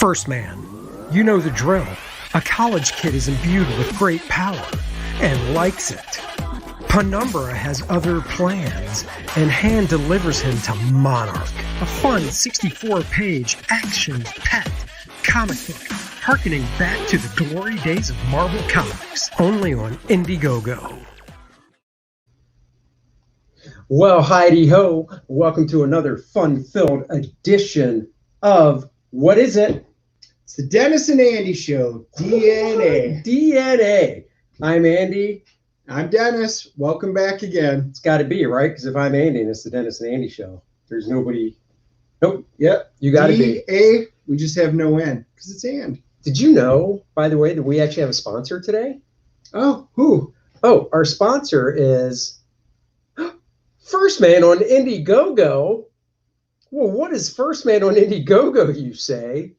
First Man. You know the drill. A college kid is imbued with great power and likes it. Penumbra has other plans, and hand delivers him to Monarch, a fun 64-page action-packed comic book harkening back to the glory days of Marvel Comics, only on Indiegogo. Well, Heidi-ho, welcome to another fun-filled edition of, what is it? It's the Dennis and Andy Show, DNA. DNA. I'm Andy. I'm Dennis. Welcome back again. It's got to be, right? Because if I'm Andy and it's the Dennis and Andy Show, there's nobody. Nope. Yep. You got to be. D-A, we just have no N because it's and. Did you know, by the way, that we actually have a sponsor today? Oh, who? Oh, our sponsor is First Man on Indiegogo. Well, what is First Man on Indiegogo, you say?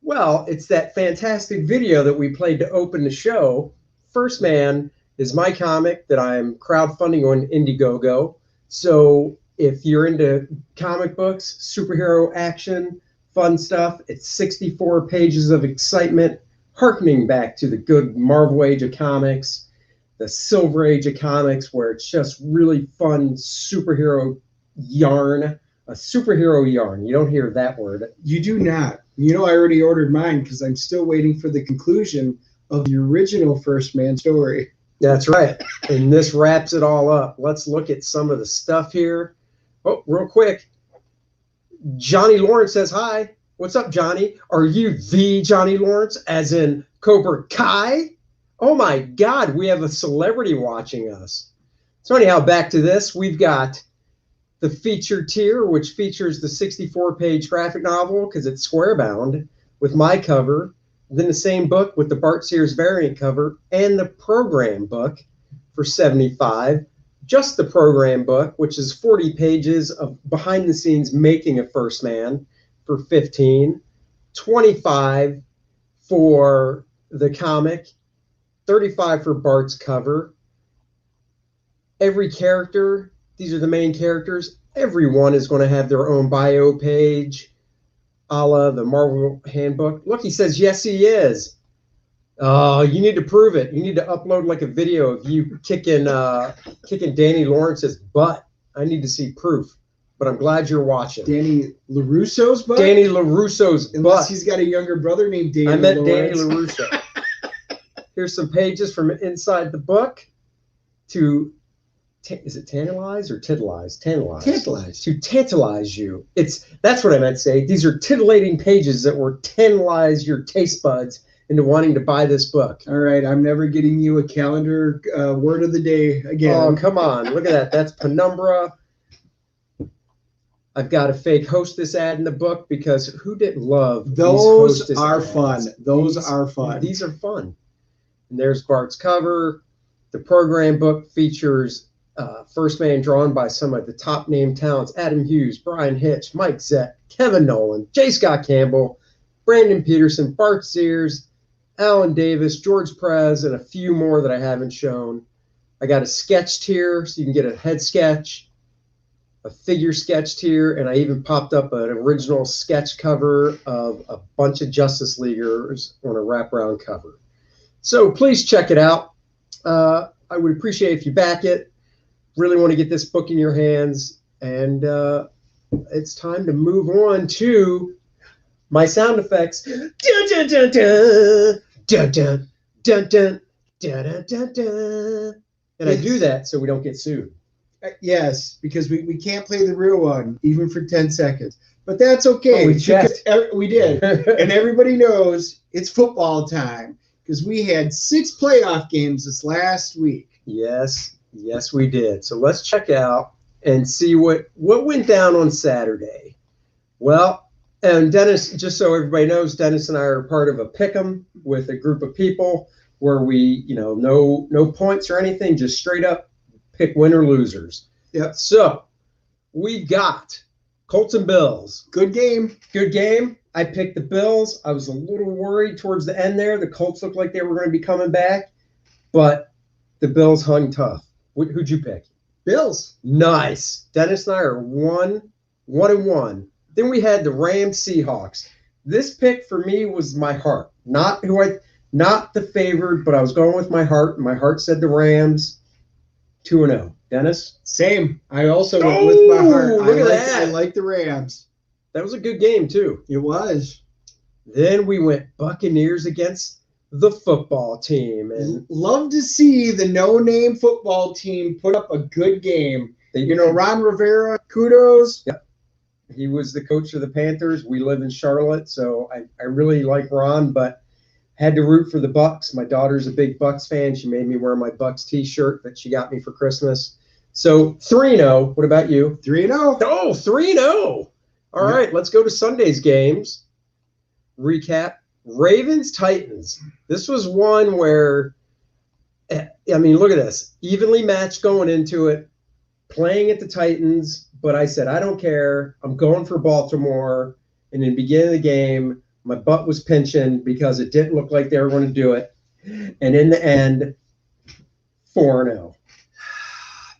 Well, it's that fantastic video that we played to open the show. First Man is my comic that I'm crowdfunding on Indiegogo. So if you're into comic books, superhero action, fun stuff, it's 64 pages of excitement, harkening back to the good Marvel Age of Comics, the Silver Age of Comics, where it's just really fun superhero yarn. A superhero yarn. You don't hear that word. You do not. You know, I already ordered mine because I'm still waiting for the conclusion of the original First Man story. That's right. And this wraps it all up. Let's look at some of the stuff here. Oh, real quick. Johnny Lawrence says hi. What's up, Johnny? Are you the Johnny Lawrence, as in Cobra Kai? Oh, my God. We have a celebrity watching us. So anyhow, back to this. We've got the feature tier, which features the 64-page graphic novel because it's square bound with my cover, then the same book with the Bart Sears variant cover, and the program book for $75. Just the program book, which is 40 pages of behind-the-scenes making of First Man for $15. $25 for the comic, $35 for Bart's cover. Every character, these are the main characters. Everyone is going to have their own bio page, a la the Marvel Handbook. Look, he says, yes, he is. Oh, you need to prove it. You need to upload like a video of you kicking Danny Lawrence's butt. I need to see proof. But I'm glad you're watching. Danny LaRusso's butt? Danny LaRusso's butt. Unless he's got a younger brother named Danny I meant Lawrence. Danny LaRusso. Here's some pages from inside the book to... Is it tantalize or titilize? Tantalize. Tantalize. To tantalize you. That's what I meant to say. These are titillating pages that will tantalize your taste buds into wanting to buy this book. All right, I'm never getting you a calendar word of the day again. Oh, come on. Look at that. That's Penumbra. I've got a fake hostess ad in the book because who didn't love those? These are ads? fun. Those are fun. These are fun. And there's Bart's cover. The program book features First Man drawn by some of the top name talents: Adam Hughes, Brian Hitch, Mike Zett, Kevin Nolan, J. Scott Campbell, Brandon Peterson, Bart Sears, Alan Davis, George Perez, and a few more that I haven't shown. I got a sketch tier, so you can get a head sketch, a figure sketch tier, and I even popped up an original sketch cover of a bunch of Justice Leaguers on a wraparound cover. So please check it out. I would appreciate if you back it. Really want to get this book in your hands, and it's time to move on to my sound effects. Dun, dun, dun, dun, dun, dun, dun, dun, dun, dun, dun. And I do that so we don't get sued. Yes, because we can't play the real one, even for 10 seconds. But that's okay. Oh, we checked. We did. And everybody knows it's football time because we had 6 playoff games this last week. Yes, we did. So let's check out and see what went down on Saturday. Well, and Dennis, just so everybody knows, Dennis and I are part of a pick'em with a group of people where we, no points or anything, just straight up pick winner losers. Yep. So we got Colts and Bills. Good game. Good game. I picked the Bills. I was a little worried towards the end there. The Colts looked like they were going to be coming back, but the Bills hung tough. Who'd you pick? Bills. Nice. Dennis and I are 1-1. Then we had the Rams Seahawks. This pick for me was my heart, not the favored, but I was going with my heart. And my heart said the Rams 2-0. Dennis? Same. I also went with my heart. Look at that. I like the Rams. That was a good game, too. It was. Then we went Buccaneers against the football team. And love to see the no-name football team put up a good game. Ron Rivera, kudos. Yep. He was the coach of the Panthers. We live in Charlotte, so I really like Ron, but had to root for the Bucs. My daughter's a big Bucs fan. She made me wear my Bucs t-shirt that she got me for Christmas. So 3-0. What about you? 3-0. Oh, 3-0. All right, let's go to Sunday's games. Recap. Ravens, Titans. This was one where, I mean, look at this. Evenly matched going into it, playing at the Titans, but I said, I don't care. I'm going for Baltimore. And in the beginning of the game, my butt was pinching because it didn't look like they were going to do it. And in the end, 4-0.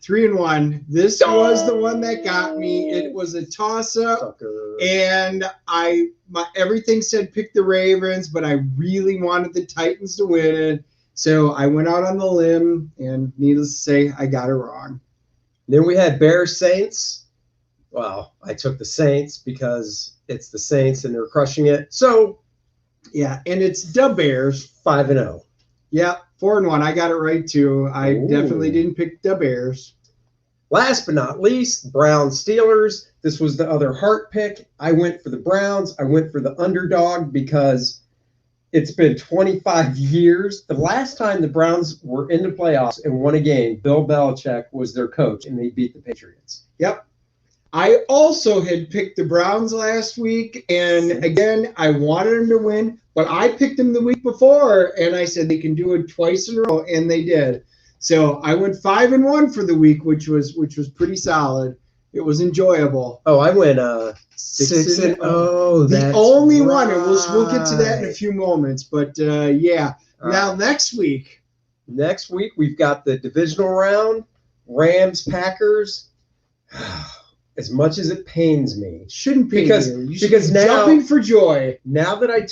3-1. This was the one that got me. It was a toss-up, and everything said pick the Ravens, but I really wanted the Titans to win it. So I went out on the limb, and needless to say, I got it wrong. Then we had Bears Saints. Well, I took the Saints because it's the Saints and they're crushing it. So, yeah, and it's the Bears. 5-0. Yeah, 4-1. I got it right too. I definitely didn't pick the Bears. Last but not least, Browns Steelers. This was the other heart pick. I went for the Browns. I went for the underdog because it's been 25 years. The last time the Browns were in the playoffs and won a game, Bill Belichick was their coach, and they beat the Patriots. Yep. I also had picked the Browns last week, and again, I wanted them to win, but I picked them the week before, and I said they can do it twice in a row, and they did. So I went 5-1 for the week, which was pretty solid. It was enjoyable. Oh, I went 6-0. The only one, and we'll get to that in a few moments. But yeah, now next week. Next week we've got the divisional round, Rams Packers. As much as it pains me, shouldn't pain because you. Because now jumping for joy. Now that I'm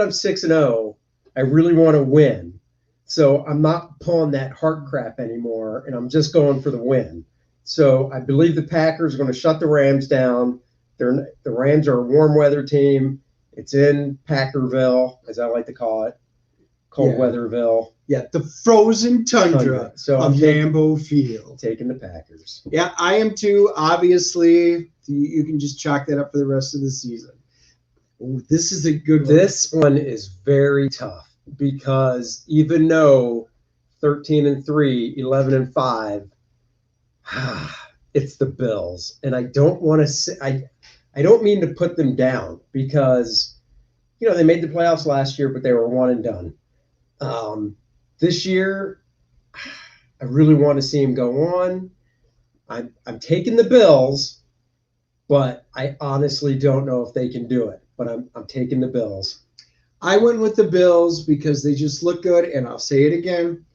6-0, I really want to win. So I'm not pulling that heart crap anymore, and I'm just going for the win. So I believe the Packers are going to shut the Rams down. The Rams are a warm weather team. It's in Packerville, as I like to call it, cold weatherville. Yeah, the frozen tundra of Lambeau Field. Taking the Packers. Yeah, I am too. Obviously, you can just chalk that up for the rest of the season. Ooh, this is a good one. This one is very tough because even though 13-3, 11-5, it's the Bills, and I don't want to say I don't mean to put them down because they made the playoffs last year, but they were one and done. This year, I really want to see him go on. I'm taking the Bills, but I honestly don't know if they can do it. But I'm taking the Bills. I went with the Bills because they just look good, and I'll say it again.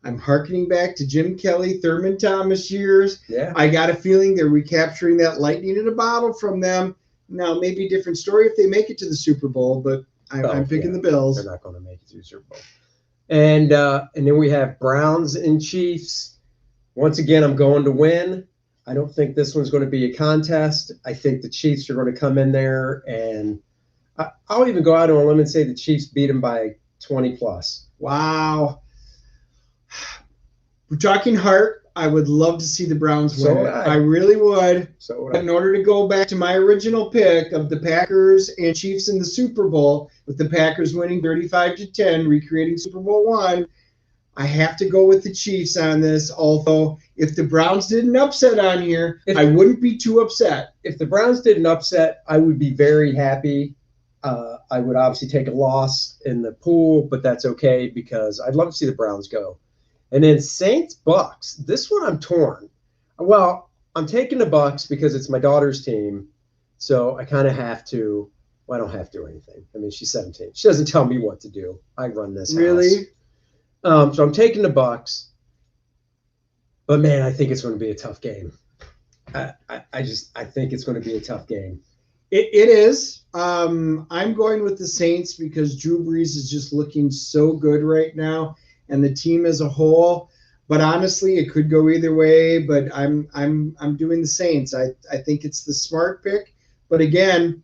I'm hearkening back to Jim Kelly, Thurman Thomas years. Yeah. I got a feeling they're recapturing that lightning in a bottle from them. Now, maybe a different story if they make it to the Super Bowl, but I'm picking the Bills. They're not going to make it to the Super Bowl. And then we have Browns and Chiefs. Once again, I'm going to win. I don't think this one's going to be a contest. I think the Chiefs are going to come in there, and I'll even go out on a limb and say the Chiefs beat them by 20+. Wow. We're talking heart. I would love to see the Browns win. So would I. I really would. So would I. In order to go back to my original pick of the Packers and Chiefs in the Super Bowl, with the Packers winning 35-10, recreating Super Bowl I, I have to go with the Chiefs on this. Although, if the Browns didn't upset on here, I wouldn't be too upset. If the Browns didn't upset, I would be very happy. I would obviously take a loss in the pool, but that's okay because I'd love to see the Browns go. And then Saints Bucks. This one I'm torn. Well, I'm taking the Bucks because it's my daughter's team, so I kind of have to. Well, I don't have to do anything. I mean, she's 17. She doesn't tell me what to do. I run this house. Really? So I'm taking the Bucks. But man, I think it's going to be a tough game. I think it's going to be a tough game. It is. I'm going with the Saints because Drew Brees is just looking so good right now, and the team as a whole. But honestly, it could go either way. But I'm doing the Saints. I think it's the smart pick. But again,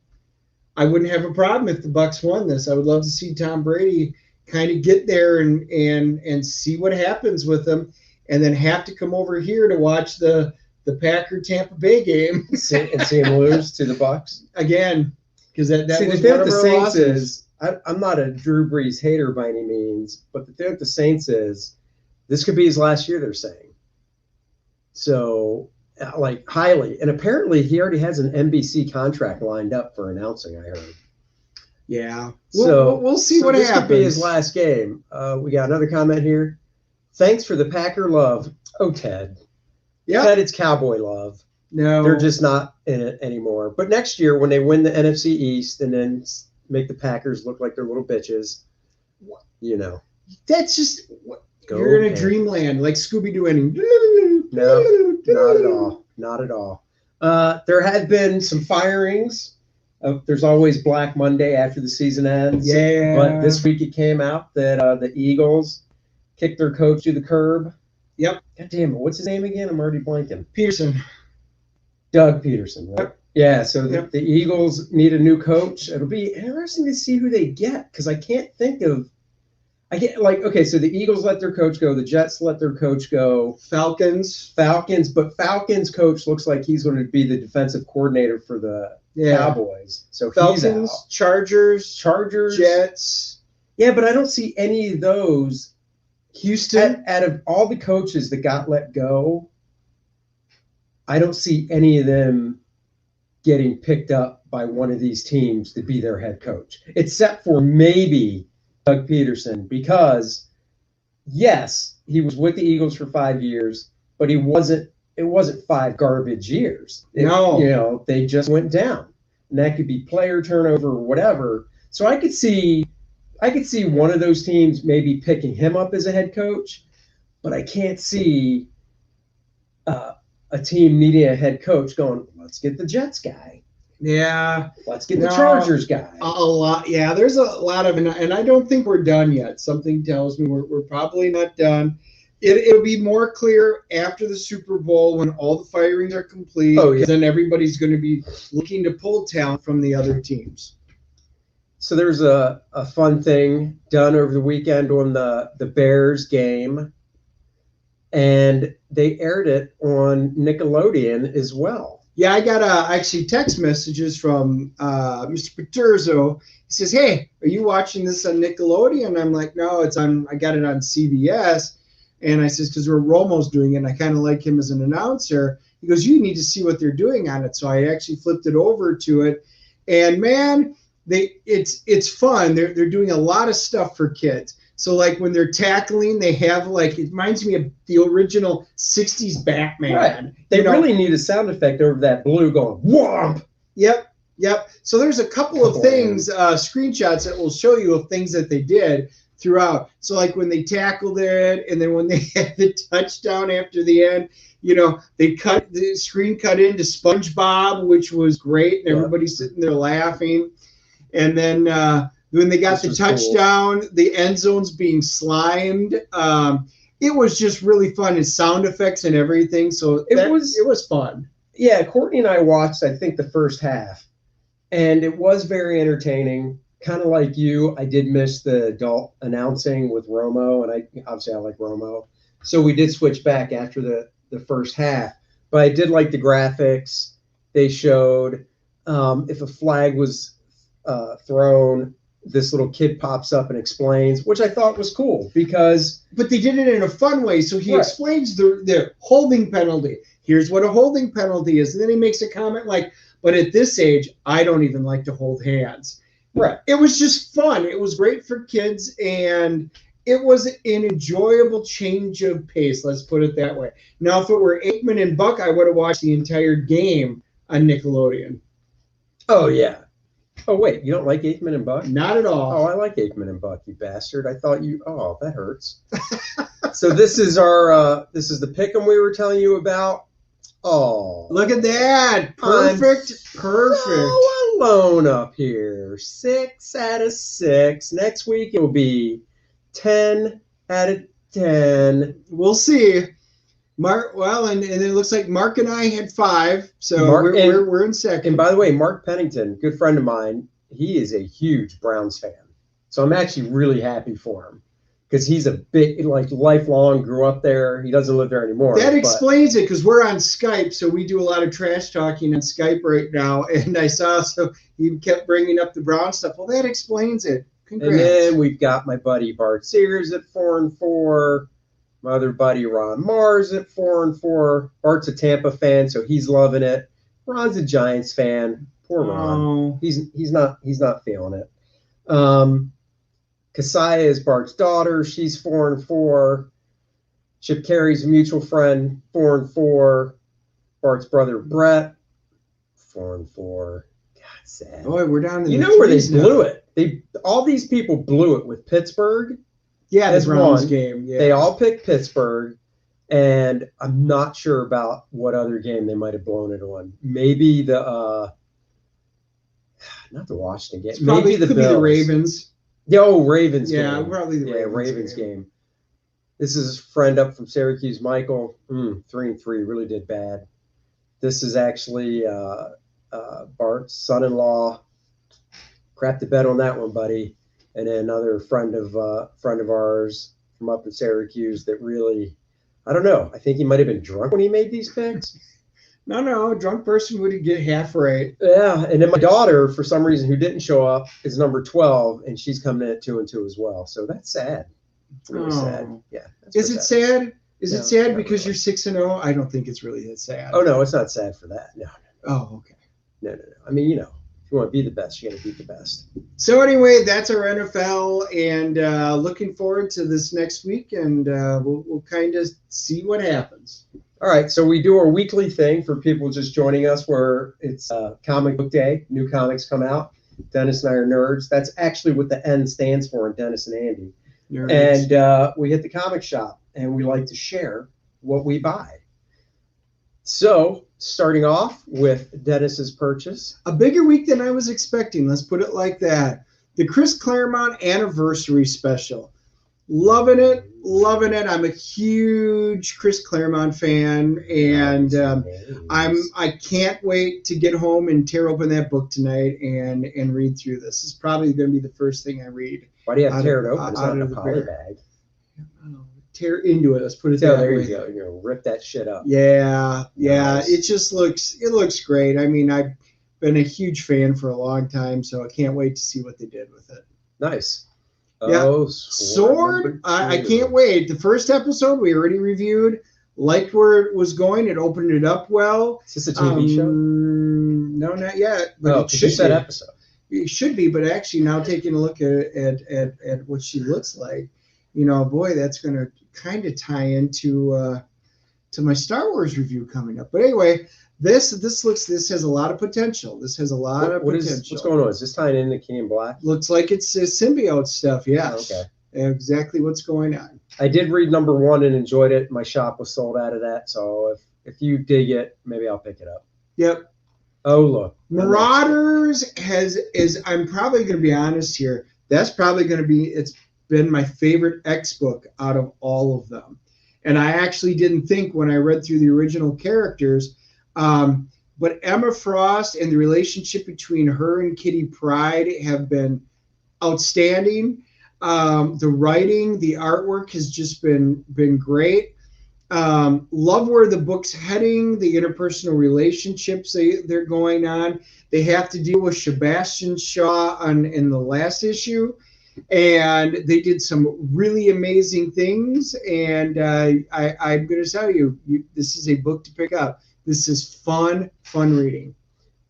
I wouldn't have a problem if the Bucks won this. I would love to see Tom Brady kind of get there and see what happens with him, and then have to come over here to watch the Packer Tampa Bay game and see him lose to the Bucks again, because that see, was the thing one with of the our Saints losses. is I'm not a Drew Brees hater by any means, but the thing with the Saints is this could be his last year. They're saying so, like highly, and apparently he already has an NBC contract lined up for announcing. I heard. Yeah, We'll see what this happens. Could be his last game. We got another comment here. Thanks for the Packer love. Oh, Ted. Yeah, Ted, it's Cowboy love. no, They're just not in it anymore. But next year, when they win the NFC East and then make the Packers look like they're little bitches, you know. that's just Go you're in a ahead. dreamland like Scooby-Doo ending. No, not at all. Not at all. There had been some firings. There's always Black Monday after the season ends. Yeah, But this week it came out that the Eagles kicked their coach to the curb. Yep. God damn it. What's his name again? I'm already blanking. Peterson. Doug Peterson, right? Yep. Yeah, so Yep. the Eagles need a new coach. It'll be interesting to see who they get because I can't think of. So the Eagles let their coach go. The Jets let their coach go. Falcons. But Falcons coach looks like he's going to be the defensive coordinator for the Yeah. Cowboys. So Falcons, he's out. Chargers, Jets. Yeah, but I don't see any of those. Houston. Out of all the coaches that got let go, I don't see any of them getting picked up by one of these teams to be their head coach, except for maybe Doug Peterson, because yes, he was with the Eagles for 5 years, but it wasn't 5 garbage years. No. They just went down. And that could be player turnover or whatever. So I could see one of those teams maybe picking him up as a head coach, but I can't see a team needing a head coach going, let's get the Jets guy. Yeah. Let's get the Chargers guy. A lot. Yeah, there's a lot of, and I don't think we're done yet. Something tells me we're probably not done. It'll be more clear after the Super Bowl when all the firings are complete. Oh, yeah. Then everybody's going to be looking to pull talent from the other teams. So there's a fun thing done over the weekend on the Bears game, and they aired it on Nickelodeon as well. Yeah, I got actually text messages from Mr. Peterzo. He says, "Hey, are you watching this on Nickelodeon?" I'm like, "No, it's on. I got it on CBS." And I says, "Because Romo's doing it, and I kind of like him as an announcer." He goes, "You need to see what they're doing on it." So I actually flipped it over to it, and man, it's fun. They're doing a lot of stuff for kids. So like when they're tackling, they have it reminds me of the original '60s Batman. Right. They really need a sound effect over that blue going whomp. Yep. So there's a couple of things, screenshots that will show you of things that they did throughout. So like when they tackled it, and then when they had the touchdown after the end, they cut the screen cut into SpongeBob, which was great, and everybody's sitting there laughing. And then when they got the touchdown, cool. The end zone's being slimed. It was just really fun, and sound effects and everything. So it was fun. Yeah, Courtney and I watched, I think, the first half, and it was very entertaining. Kind of like you, I did miss the adult announcing with Romo, and I like Romo. So we did switch back after the first half. But I did like the graphics. They showed if a flag was thrown, this little kid pops up and explains, which I thought was cool because. But they did it in a fun way. So he explains the holding penalty. Here's what a holding penalty is. And then he makes a comment like, but at this age, I don't even like to hold hands. Right. It was just fun. It was great for kids, and it was an enjoyable change of pace. Let's put it that way. Now, if it were Aikman and Buck, I would have watched the entire game on Nickelodeon. Oh, yeah. Oh, wait, you don't like Aikman and Buck? Not at all. Oh, I like Aikman and Buck, you bastard. I thought you, that hurts. So this is the pick'em we were telling you about. Oh, Look at that. Perfect. Perfect. So alone up here. 6 out of 6. Next week it will be 10 out of 10. We'll see. Mark, well, and it looks like Mark and I had 5, so Mark- we're in second. And by the way, Mark Pennington, good friend of mine, he is a huge Browns fan. So I'm actually really happy for him because he's a big, like, lifelong, grew up there. He doesn't live there anymore. That but- explains it because we're on Skype, so we do a lot of trash talking on Skype right now. And I saw, so he kept bringing up the Brown stuff. Well, that explains it. Congrats. And then we've got my buddy Bart Sears at 4-4. My other buddy Ron Mars at 4-4. Bart's a Tampa fan, so he's loving it. Ron's a Giants fan. Poor Ron. Oh, He's not feeling it. Kasaya is Bart's daughter. She's 4-4. Chip Carey's a mutual friend, 4-4. Bart's brother Brett, 4-4. God, sad. boy, we're down to You the know where they threes now. blew it? All these people blew it with Pittsburgh. Yeah, Has the Browns won. game. Yeah. They all picked Pittsburgh, and I'm not sure about what other game they might have blown it on. Maybe the not the Washington game. It's probably Maybe the could be the Bills. Ravens. Ravens Yeah, game. probably the Ravens game. game. This is a friend up from Syracuse, Michael. 3-3, really did bad. This is actually Bart's son-in-law. Crap the bet on that one, buddy. And then another friend of ours from up in Syracuse that really, I don't know. I think he might have been drunk when he made these picks. No, a drunk person would get half right. Yeah, and then my daughter, for some reason, who didn't show up, is number 12, and she's coming in at 2-2 as well. So that's sad. Really sad. Oh. Yeah. that's Is real it sad? Is No, it sad not because really. you're 6-0? I don't think it's really that sad. Oh no, it's not sad for that. No. Oh, okay. No. I mean, if you want to be the best, you got to beat the best. So anyway, that's our NFL, and looking forward to this next week, and we'll kind of see what happens. All right, so we do our weekly thing for people just joining us where it's comic book day. New comics come out. Dennis and I are nerds. That's actually what the N stands for in Dennis and Andy. Nerds. And we hit the comic shop, and we like to share what we buy. So starting off with Dennis's purchase. A bigger week than I was expecting. Let's put it like that. The Chris Claremont Anniversary Special. Loving it. I'm a huge Chris Claremont fan, and I can't wait to get home and tear open that book tonight and read through this. This is probably going to be the first thing I read. Why do you have to out tear of- it open? It's out not in of a the poly bear. bag. Tear into it. Let's put it Yeah, that there way. you go. You're gonna rip that shit up. Yeah. Nice. It looks great. I mean, I've been a huge fan for a long time, so I can't wait to see what they did with it. Nice. Yeah. Oh, Sword, I number can't 2. wait. The first episode we already reviewed, liked where it was going. It opened it up well. Is this a TV show? No, not yet. But Oh, it 'cause you should said be. episode. It should be, but actually now taking a look at what she looks like, boy, that's going to kind of tie into to my Star Wars review coming up. But anyway, this has a lot of potential. This has a lot of potential. What's going on? Is this tying into King in Black? Looks like it's symbiote stuff. Yes. Okay. Exactly what's going on. I did read number 1 and enjoyed it. My shop was sold out of that, so if you dig it, maybe I'll pick it up. Yep. Oh look, Marauders I'm probably going to be honest here. That's probably going to be, it's been my favorite X book out of all of them. And I actually didn't think when I read through the original characters, but Emma Frost and the relationship between her and Kitty Pryde have been outstanding. The writing, the artwork has just been great. Love where the book's heading, the interpersonal relationships they're going on. They have to deal with Sebastian Shaw in the last issue, and they did some really amazing things. And I'm going to tell you, this is a book to pick up. This is fun reading.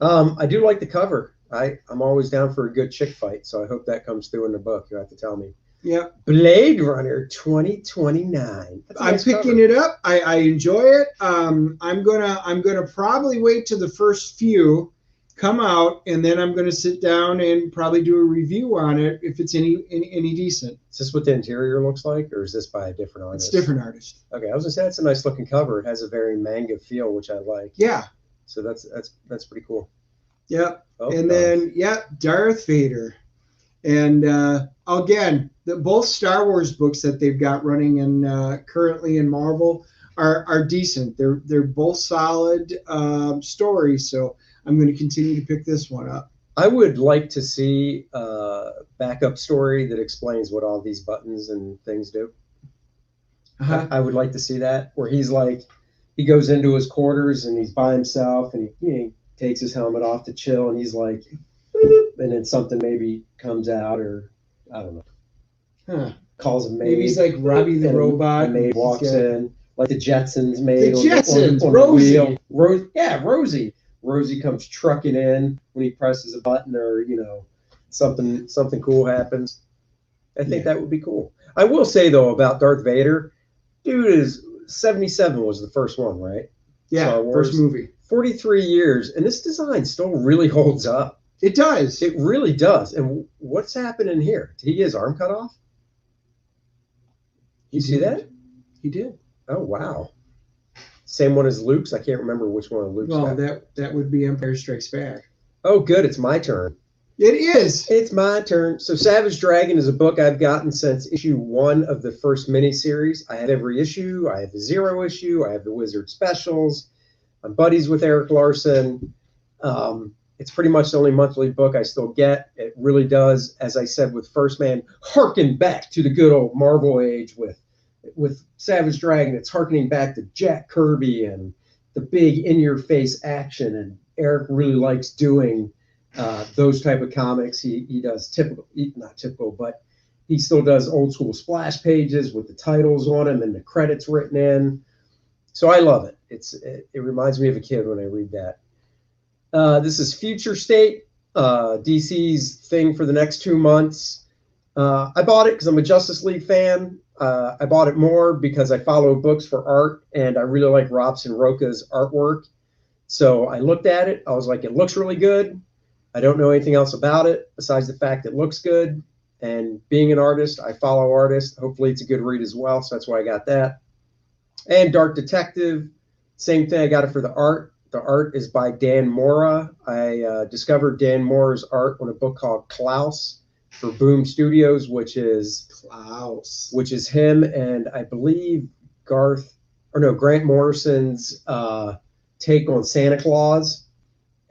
I do like the cover. I'm always down for a good chick fight, so I hope that comes through in the book. You have to tell me. Yep. Blade Runner 2029. I'm picking it up. I enjoy it. I'm gonna probably wait to the first few come out, and then I'm going to sit down and probably do a review on it if it's any decent. Is this what the interior looks like, or is this by a different artist? It's different artist. Okay, I was gonna say that's a nice looking cover. It has a very manga feel, which I like. Yeah. So that's pretty cool. Yep. Oh, And then Darth Vader, and again, both Star Wars books that they've got running in currently in Marvel are decent. They're both solid stories. So I'm going to continue to pick this one up. I would like to see a backup story that explains what all these buttons and things do. Uh-huh. I would like to see that, where he's like, he goes into his quarters and he's by himself, and he takes his helmet off to chill, and he's like, "Boop," and then something maybe comes out, or I don't know, Huh. calls him maid. Maybe he's like Robbie the and robot. a maid walks He's got- in, like the Jetsons maid. The on Jetsons, on Rosie. the wheel. Rosie. Rosie comes trucking in when he presses a button, or something cool happens. I think that would be cool. I will say though about Darth Vader, dude is 77 was the first one, right? Yeah, Star Wars. first movie. 43 years, and this design still really holds up. It does. It really does. And what's happening here? Did he get his arm cut off? You see that? He did. Oh wow. Same one as Luke's. I can't remember which one of Luke's. Well, got. that would be Empire Strikes Back. Oh, good. It's my turn. It is. It's my turn. So Savage Dragon is a book I've gotten since issue 1 of the first miniseries. I have every issue. I have the 0 issue. I have the Wizard specials. I'm buddies with Eric Larson. It's pretty much the only monthly book I still get. It really does, as I said with First Man, harken back to the good old Marvel age with Savage Dragon. It's harkening back to Jack Kirby and the big in-your-face action. And Eric really likes doing those type of comics. He does not typical, but he still does old school splash pages with the titles on them and the credits written in. So I love it. It reminds me of a kid when I read that. This is Future State, DC's thing for the next 2 months. I bought it because I'm a Justice League fan. I bought it more because I follow books for art, and I really like Robson Roca's artwork. So I looked at it. I was like, it looks really good. I don't know anything else about it besides the fact it looks good. And being an artist, I follow artists. Hopefully it's a good read as well. So that's why I got that. And Dark Detective, same thing. I got it for the art. The art is by Dan Mora. I discovered Dan Mora's art on a book called Klaus for Boom Studios, which is him and I believe Grant Morrison's take on Santa Claus.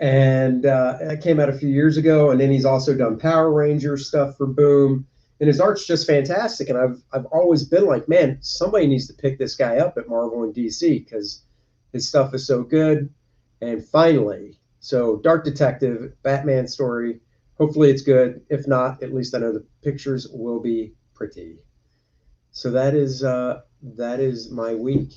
And it came out a few years ago. And then he's also done Power Rangers stuff for Boom. And his art's just fantastic. And I've always been like, man, somebody needs to pick this guy up at Marvel and DC because his stuff is so good. And finally, so Dark Detective, Batman story. Hopefully it's good. If not, at least I know the pictures will be pretty. So that is my week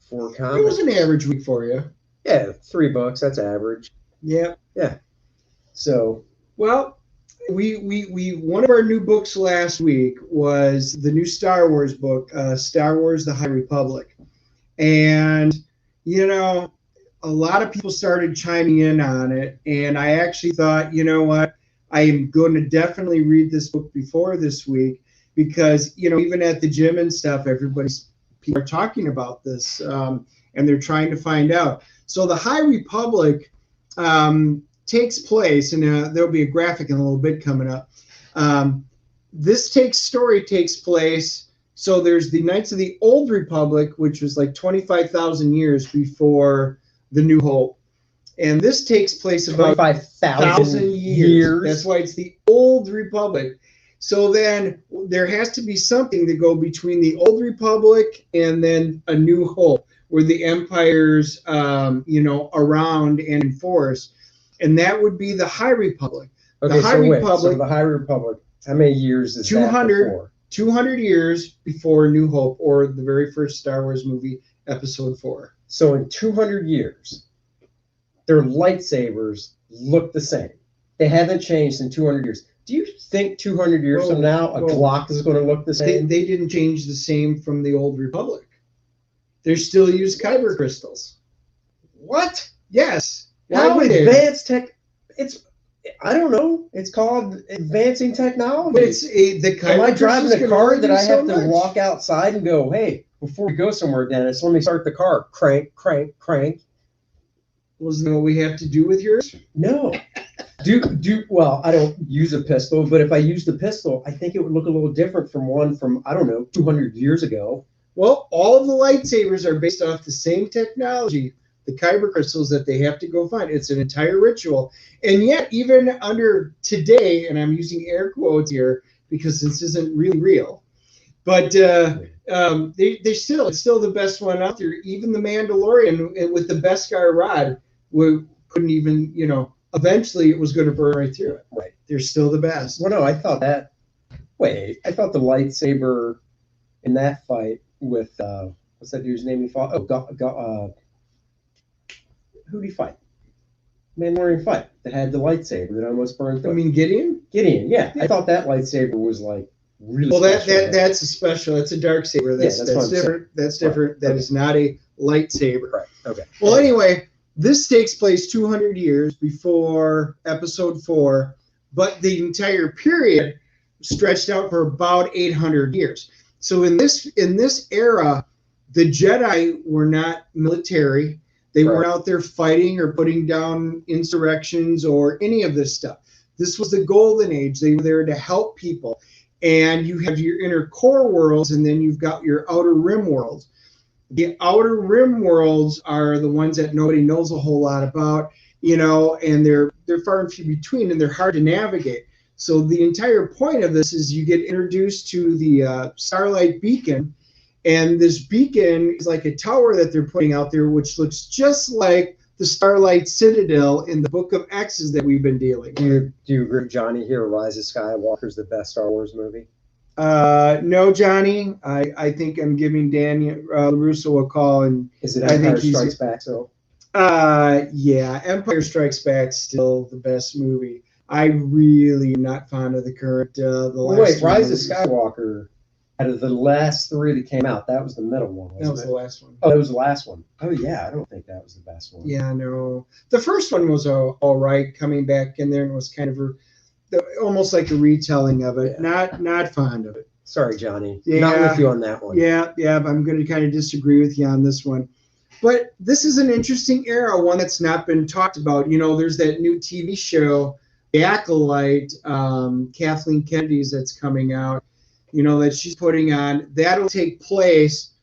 for comics. It was an average week for you. Yeah, 3 books. That's average. Yeah. Yeah. So well, we one of our new books last week was the new Star Wars book, Star Wars: The High Republic, and a lot of people started chiming in on it, and I actually thought, you know what, I am going to definitely read this book before this week because, even at the gym and stuff, people are talking about this, and they're trying to find out. So the High Republic takes place, and there'll be a graphic in a little bit coming up. This story takes place. So there's the Knights of the Old Republic, which was like 25,000 years before the New Hope, and this takes place about 25,000 years. That's why it's the Old Republic. So then there has to be something to go between the Old Republic and then a New Hope, where the Empire's around and in force, and that would be the High Republic. Okay, the High Republic. So the High Republic. How many years is 200, that before? 200 years before New Hope, or the very first Star Wars movie, Episode 4. So in 200 years, their lightsabers look the same. They haven't changed in 200 years. Do you think 200 years from now, a Glock is going to look the same? They didn't change the same from the Old Republic. They still use kyber crystals. What? Yes. Why How would they? advanced tech? It's I don't know. It's called advancing technology. But it's the Am I chiropractor's driving a gonna car only that do I so have to much. walk outside and go, hey, before we go somewhere, Dennis, let me start the car. Crank, crank, crank. Wasn't that what we have to do with yours? No. Well, I don't use a pistol, but if I used a pistol, I think it would look a little different from one from, I don't know, 200 years ago. Well, all of the lightsabers are based off the same technology, the kyber crystals that they have to go find. It's an entire ritual. And yet, even under today, and I'm using air quotes here because this isn't really real, but they still, it's still the best one out there. Even the Mandalorian with the Beskar rod couldn't even, eventually it was going to burn right through it. Right. They're still the best. Well, no, I thought the lightsaber in that fight with, what's that dude's name he fought? Who did he fight? Mandalorian fight that had the lightsaber that almost burned through. I mean, Gideon? Gideon, yeah. I thought that lightsaber was like really Well, special. that's a special. It's a dark saber. That's what I'm different. saying. That's different. That is not a lightsaber. Right. Okay. Well, anyway, this takes place 200 years before Episode 4, but the entire period stretched out for about 800 years. So in this era, the Jedi were not military. They weren't out there fighting or putting down insurrections or any of this stuff. This was the Golden Age. They were there to help people. And you have your inner core worlds, and then you've got your outer rim worlds. The outer rim worlds are the ones that nobody knows a whole lot about, and they're far and few between, and they're hard to navigate. So the entire point of this is you get introduced to the Starlight Beacon, and this beacon is like a tower that they're putting out there, which looks just like the Starlight Citadel in the Book of X's that we've been dealing with. Do you agree, Johnny, here, Rise of Skywalker is the best Star Wars movie? No, Johnny. I think I'm giving Daniel LaRusso a call, and Is it I think Empire he's- Strikes Back, so? yeah, Empire Strikes Back's still the best movie. I really am not fond of the current. Wait, Rise of Skywalker, out of the last three that came out, that was the middle one, wasn't That was it? the last one. Oh, that was the last one. Oh, yeah, I don't think that was the best one. Yeah, no. The first one was all right, coming back in there, and was kind of almost like a retelling of it. Yeah. Not fond of it. Sorry, Johnny. Yeah. Not with you on that one. Yeah, I'm going to kind of disagree with you on this one. But this is an interesting era, one that's not been talked about. There's that new TV show, The Acolyte, Kathleen Kennedy's, that's coming out, that she's putting on. That'll take place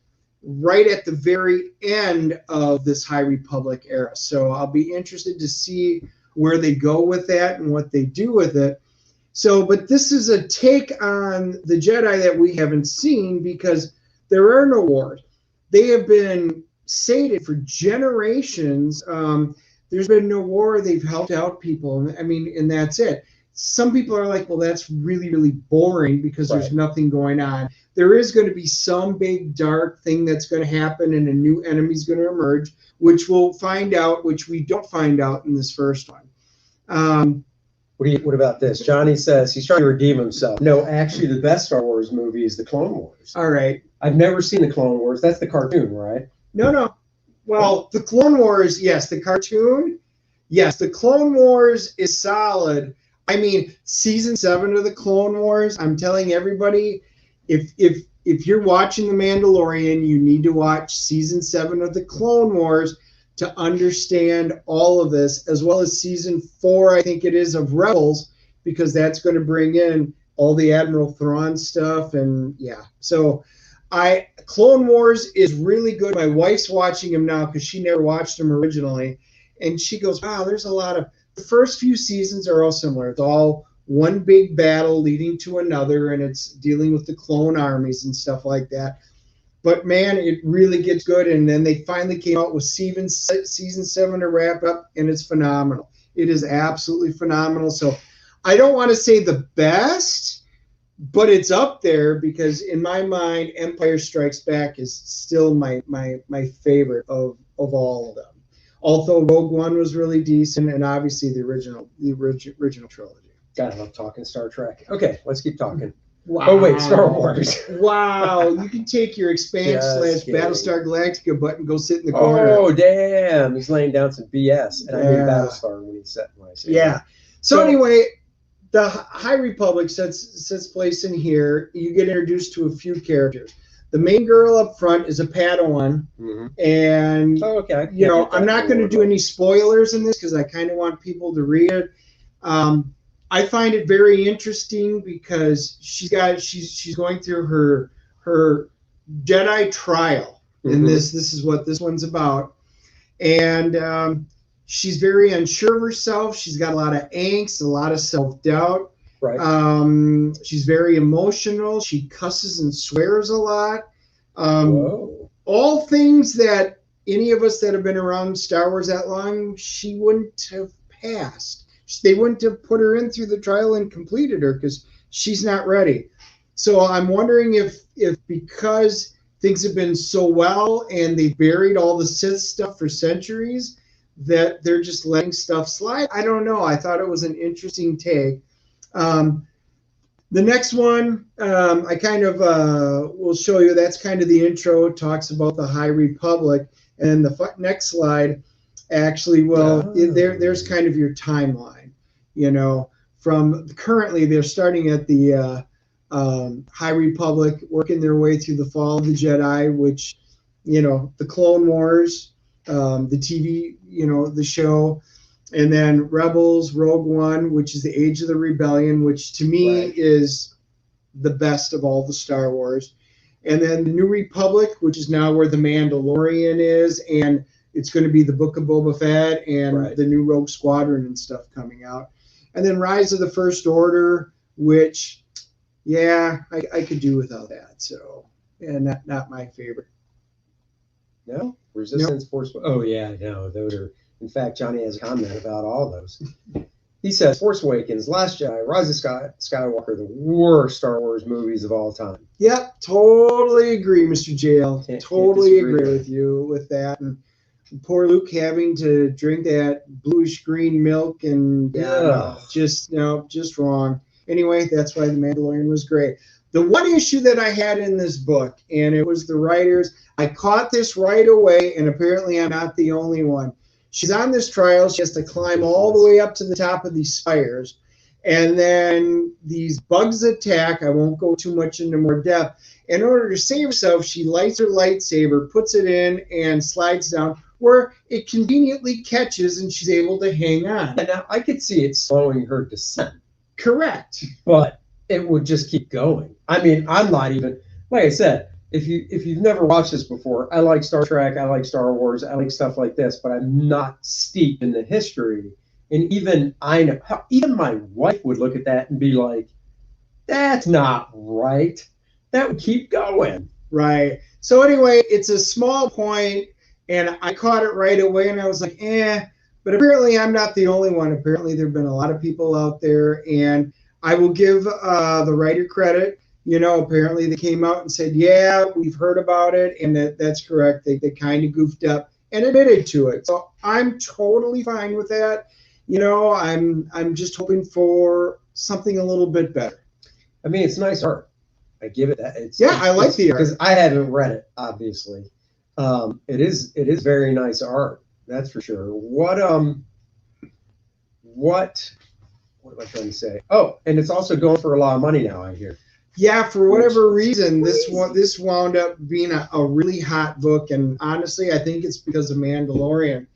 right at the very end of this High Republic era. So I'll be interested to see where they go with that and what they do with it. So, but this is a take on the Jedi that we haven't seen because there are no wars. They have been sated for generations. There's been no war. They've helped out people. I mean, and that's it. Some people are like, well, that's really, really boring because there's nothing going on. There is going to be some big dark thing that's going to happen, and a new enemy is going to emerge, which we'll find out, which we don't find out in this first one. What about this? Johnny says he's trying to redeem himself. No, actually, the best Star Wars movie is the Clone Wars. All right. I've never seen the Clone Wars. That's the cartoon, right? No. Well, the Clone Wars, yes. The cartoon, yes. The Clone Wars is solid. I mean, season 7 of the Clone Wars, I'm telling everybody, if you're watching The Mandalorian, you need to watch season 7 of the Clone Wars to understand all of this, as well as season 4, I think it is, of Rebels, because that's going to bring in all the Admiral Thrawn stuff. And yeah, so Clone Wars is really good. My wife's watching him now because she never watched him originally. And she goes, wow, there's a lot of, the first few seasons are all similar. It's all one big battle leading to another, and it's dealing with the clone armies and stuff like that. But man, it really gets good. And then they finally came out with season 7 to wrap up, and it's phenomenal. It is absolutely phenomenal. So I don't want to say the best, but it's up there because in my mind, Empire Strikes Back is still my favorite of all of them. Although Rogue One was really decent, and obviously the original trilogy. God, I love talking Star Trek. Okay, let's keep talking. Wow. Oh wait, Star Wars. Wow, you can take your expand Just / kidding. Battlestar Galactica button, go sit in the corner. Oh damn, he's laying down some BS, and I mean Yeah. Battlestar when he said when I say Yeah. So So- anyway, the High Republic sets place in here. You get introduced to a few characters. The main girl up front is a Padawan, and Oh, okay. you know, I'm not going to do any spoilers in this because I kind of want people to read it. I find it very interesting because she's going through her Jedi trial, and this is what this one's about, and she's very unsure of herself. She's got a lot of angst, a lot of self-doubt. Right. She's very emotional. She cusses and swears a lot. Whoa. All things that any of us that have been around Star Wars that long, she wouldn't have passed. They wouldn't have put her in through the trial and completed her because she's not ready. So I'm wondering if because things have been so well and they buried all the Sith stuff for centuries, that they're just letting stuff slide. I don't know. I thought it was an interesting take. The next one, I kind of will show you. That's kind of the intro. It talks about the High Republic, and the next slide actually, there's kind of your timeline. You know, from currently they're starting at the High Republic, working their way through the fall of the Jedi, which, you know, the Clone Wars, the TV, you know, the show. And then Rebels, Rogue One, which is the Age of the Rebellion, which to me is the best of all the Star Wars. And then the New Republic, which is now where the Mandalorian is, and it's going to be the Book of Boba Fett and the new Rogue Squadron and stuff coming out. And then Rise of the First Order, which, yeah, I could do without that. So, and not my favorite. No? Resistance, Force. Oh yeah, no, those are. In fact, Johnny has a comment about all those. He says, Force Awakens, Last Jedi, Rise of Skywalker, the worst Star Wars movies of all time. Yep, totally agree, Mr. JL. Totally agree with you with that. And poor Luke having to drink that bluish green milk and just wrong. Anyway, that's why The Mandalorian was great. The one issue that I had in this book, and it was the writers, I caught this right away, and apparently I'm not the only one. She's on this trial. She has to climb all the way up to the top of these spires. And then these bugs attack. I won't go too much into more depth. In order to save herself, she lights her lightsaber, puts it in, and slides down where it conveniently catches, and she's able to hang on. And now I could see it slowing her descent. Correct. But it would just keep going. I mean, I'm not even, like I said, if you've never watched this before, I like Star Trek, I like Star Wars, I like stuff like this, but I'm not steeped in the history. And even my wife would look at that and be like, that's not right. That would keep going. Right. So anyway, it's a small point, and I caught it right away, and I was like, but apparently I'm not the only one. Apparently there have been a lot of people out there, and I will give the writer credit. You know, apparently they came out and said, yeah, we've heard about it, and that's correct. They kind of goofed up and admitted to it. So I'm totally fine with that. You know, I'm just hoping for something a little bit better. I mean, it's nice art. I give it that. I like the art. Because I haven't read it, obviously. It is very nice art. That's for sure. What am I trying to say? Oh, and it's also going for a lot of money now, I hear. Yeah, for whatever reason, this wound up being a really hot book, and honestly, I think it's because of Mandalorian.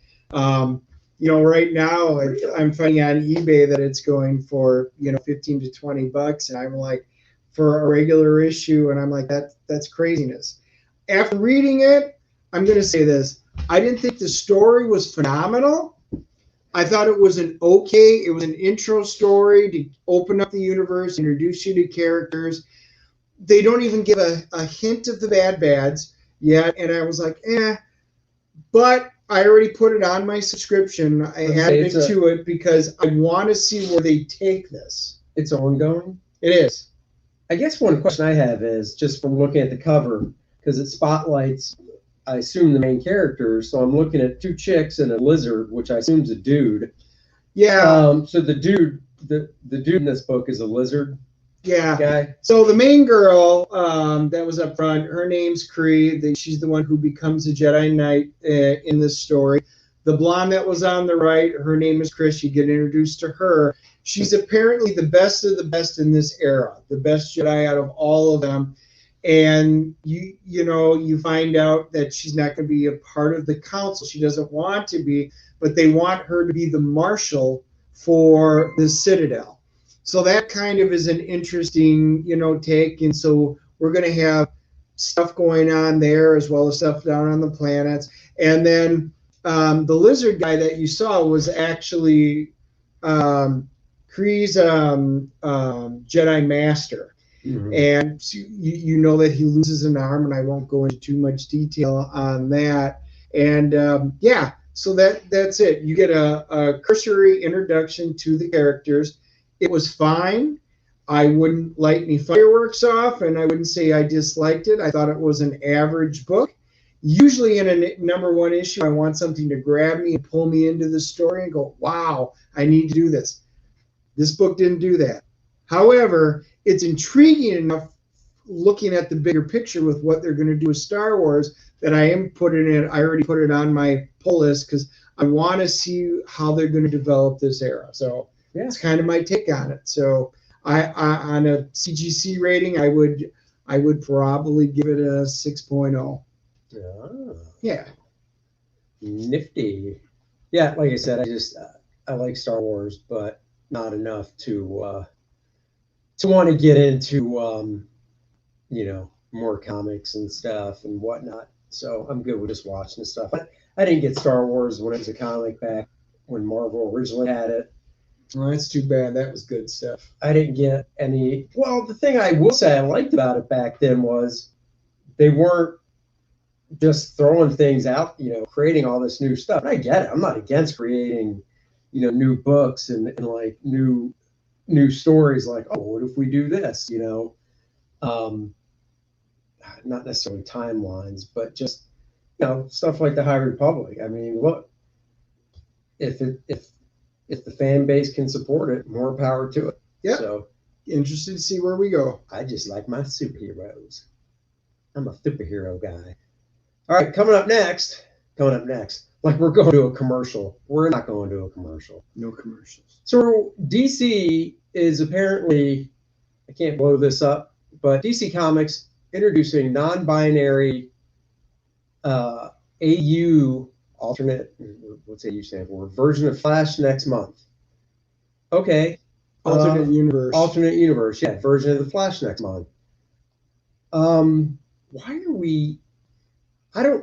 You know, right now I'm finding on eBay that it's going for, you know, $15 to $20, and I'm like, for a regular issue, and I'm like, that's craziness. After reading it, I'm going to say this: I didn't think the story was phenomenal. I thought it was it was an intro story to open up the universe, introduce you to characters. They don't even give a hint of the bads yet, and I was like, but I already put it on my subscription. I added it to it because I want to see where they take this. It's ongoing? It is. I guess one question I have is, just from looking at the cover, because it spotlights, I assume, the main characters. So I'm looking at two chicks and a lizard, which I assume is a dude. Yeah. So the dude in this book is a lizard. Yeah. guy. So the main girl that was up front, her name's Kree. She's the one who becomes a Jedi Knight in this story. The blonde that was on the right, her name is Chris. You get introduced to her. She's apparently the best of the best in this era, the best Jedi out of all of them. And you find out that she's not going to be a part of the council. She doesn't want to be, but they want her to be the marshal for the Citadel. So that kind of is an interesting, take. And so we're going to have stuff going on there as well as stuff down on the planets. And then the lizard guy that you saw was actually Kree's Jedi Master. Mm-hmm. And so you know that he loses an arm, and I won't go into too much detail on that. And so that's it. You get a cursory introduction to the characters. It was fine. I wouldn't light any fireworks off, and I wouldn't say I disliked it. I thought it was an average book. Usually in a number one issue, I want something to grab me and pull me into the story and go, wow, I need to do this. This book didn't do that. However, it's intriguing enough looking at the bigger picture with what they're going to do with Star Wars that I am putting it. I already put it on my pull list because I want to see how they're going to develop this era. So that's kind of my take on it. So I on a CGC rating, I would probably give it a 6.0. Yeah. Nifty. Yeah, like I said, I like Star Wars, but not enough to want to get into more comics and stuff and whatnot. So I'm good with just watching this stuff. I didn't get Star Wars when it was a comic back when Marvel originally had it. Oh, that's too bad. That was good stuff. I didn't get any. Well, the thing I will say I liked about it back then was they weren't just throwing things out, creating all this new stuff. And I get it. I'm not against creating, new books and like new stories. Like, oh, what if we do this? Not necessarily timelines, but just stuff like the High Republic. I mean, look, if the fan base can support it, more power to it. Yeah. So interested to see where we go. I just like my superheroes. I'm a superhero guy. All right, coming up next. Like we're going to a commercial. We're not going to a commercial. No commercials. So DC is apparently, I can't blow this up, but DC Comics introducing non-binary AU alternate, what's AU stand for? Version of Flash next month. Okay. Alternate universe. Alternate universe, yeah. Version of the Flash next month. Why are we? I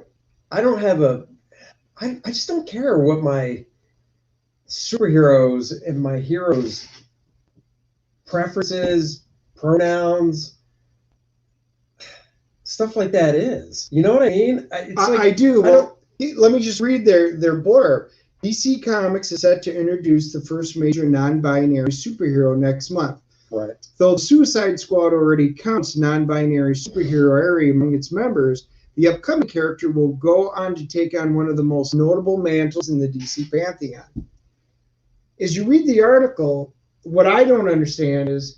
just don't care what my superheroes and my heroes' preferences, pronouns, stuff like that is. You know what I mean? I do. Let me just read their blurb. DC Comics is set to introduce the first major non-binary superhero next month. Right. Though the Suicide Squad already counts non-binary superhero area among its members, the upcoming character will go on to take on one of the most notable mantles in the DC pantheon. As you read the article, what I don't understand is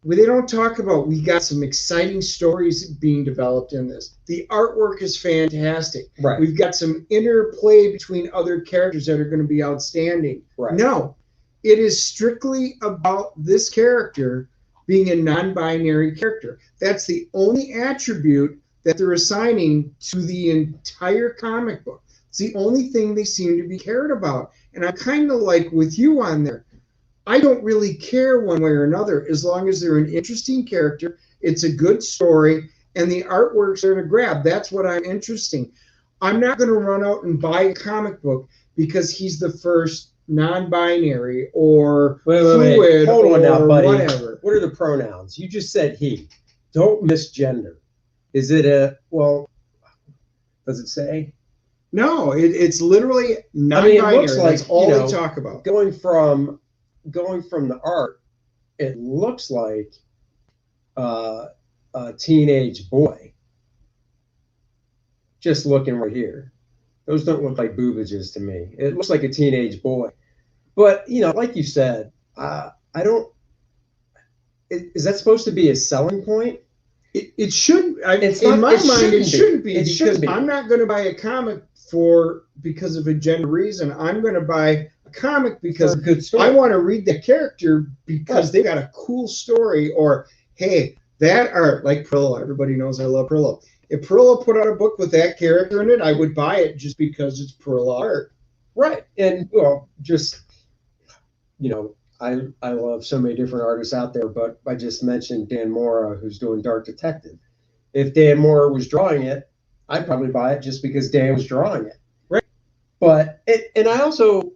they don't talk about we got some exciting stories being developed in this. The artwork is fantastic. Right. We've got some interplay between other characters that are going to be outstanding. Right. No, it is strictly about this character being a non-binary character. That's the only attribute that they're assigning to the entire comic book. It's the only thing they seem to be cared about. And I'm kind of like with you on there. I don't really care one way or another as long as they're an interesting character, it's a good story, and the artworks are to grab. That's what I'm interested. I'm not going to run out and buy a comic book because he's the first non-binary or fluid Hold on now, buddy. Whatever. What are the pronouns? You just said he. Don't misgender. Is it does it say? No, it's literally non-binary. I mean, it looks like, that's all they talk about. Going from the art, it looks like a teenage boy. Just looking right here. Those don't look like boobages to me. It looks like a teenage boy. But, like you said, Is that supposed to be a selling point? It should. It's in not- my it mind, shouldn't it be. shouldn't be It because shouldn't be. I'm not going to buy a comic because of a gender reason. I'm going to buy a comic because For a good story. I want to read the character because they got a cool story, or hey, that art, like Prillo. Everybody knows I love Prillo. If Prillo put out a book with that character in it, I would buy it just because it's Prillo art. Right. And well, just I love so many different artists out there, but I just mentioned Dan Mora, who's doing Dark Detective. If Dan Mora was drawing it, I'd probably buy it just because Dan was drawing it. Right. But and I also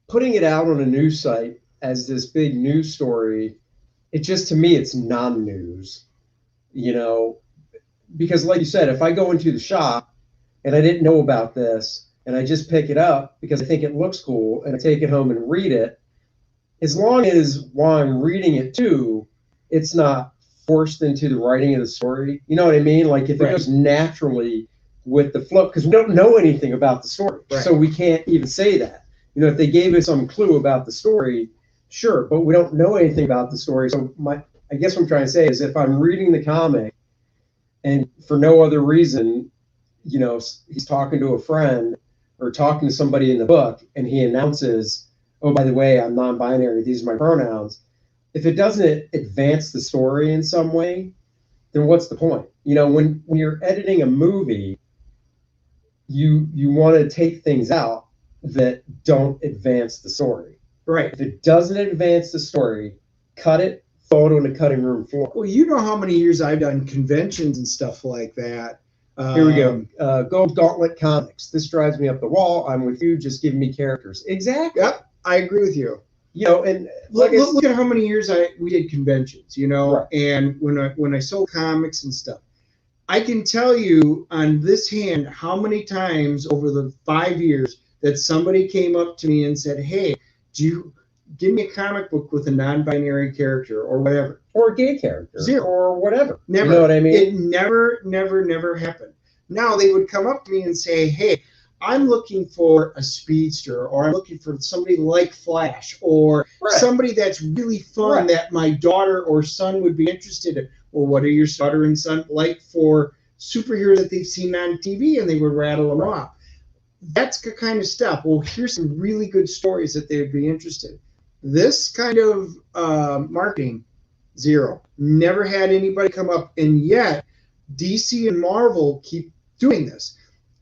putting it out on a news site as this big news story, it just, to me, it's non-news. Because like you said, if I go into the shop and I didn't know about this and I just pick it up because I think it looks cool and I take it home and read it, as long as while I'm reading it too, it's not forced into the writing of the story. You know what I mean? Like if it goes naturally with the flow, because we don't know anything about the story. Right. So we can't even say that. If they gave us some clue about the story, sure, but we don't know anything about the story. So I guess what I'm trying to say is if I'm reading the comic and for no other reason, he's talking to a friend or talking to somebody in the book and he announces, oh, by the way, I'm non-binary, these are my pronouns. If it doesn't advance the story in some way, then what's the point? When you're editing a movie, you want to take things out that don't advance the story. Right. If it doesn't advance the story, cut it, throw it on the cutting room floor. Well, you know how many years I've done conventions and stuff like that. Here we go. Gold Gauntlet Comics. This drives me up the wall. I'm with you. Just give me characters. Exactly. Yep, I agree with you. And Look at how many years we did conventions, Right. and when I sold comics and stuff. I can tell you on this hand how many times over the 5 years that somebody came up to me and said, hey, do you give me a comic book with a non-binary character or whatever? or a gay character. Zero. Or whatever. Never. You know what I mean? It never happened. Now they would come up to me and say, hey, I'm looking for a speedster, or I'm looking for somebody like Flash, or somebody that's really fun that my daughter or son would be interested in. Or what are your daughter and son like for superheroes that they've seen on TV, and they would rattle them off. That's the kind of stuff. Well, here's some really good stories that they would be interested in. This kind of marketing, zero. Never had anybody come up, and yet DC and Marvel keep doing this.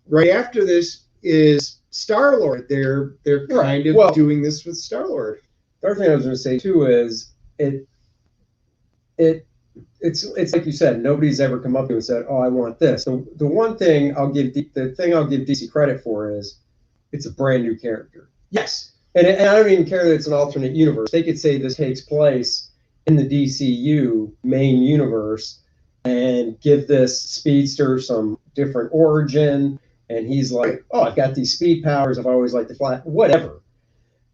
Right after this is Star-Lord. They're kind of doing this with Star-Lord. The other thing I was going to say too is it's like you said, nobody's ever come up to you and said, oh, I want this. So the thing I'll give DC credit for is it's a brand new character. Yes. And I don't even care that it's an alternate universe. They could say this takes place in the DCU main universe and give this speedster some different origin. And he's like, oh, I've got these speed powers. I've always liked to fly, whatever.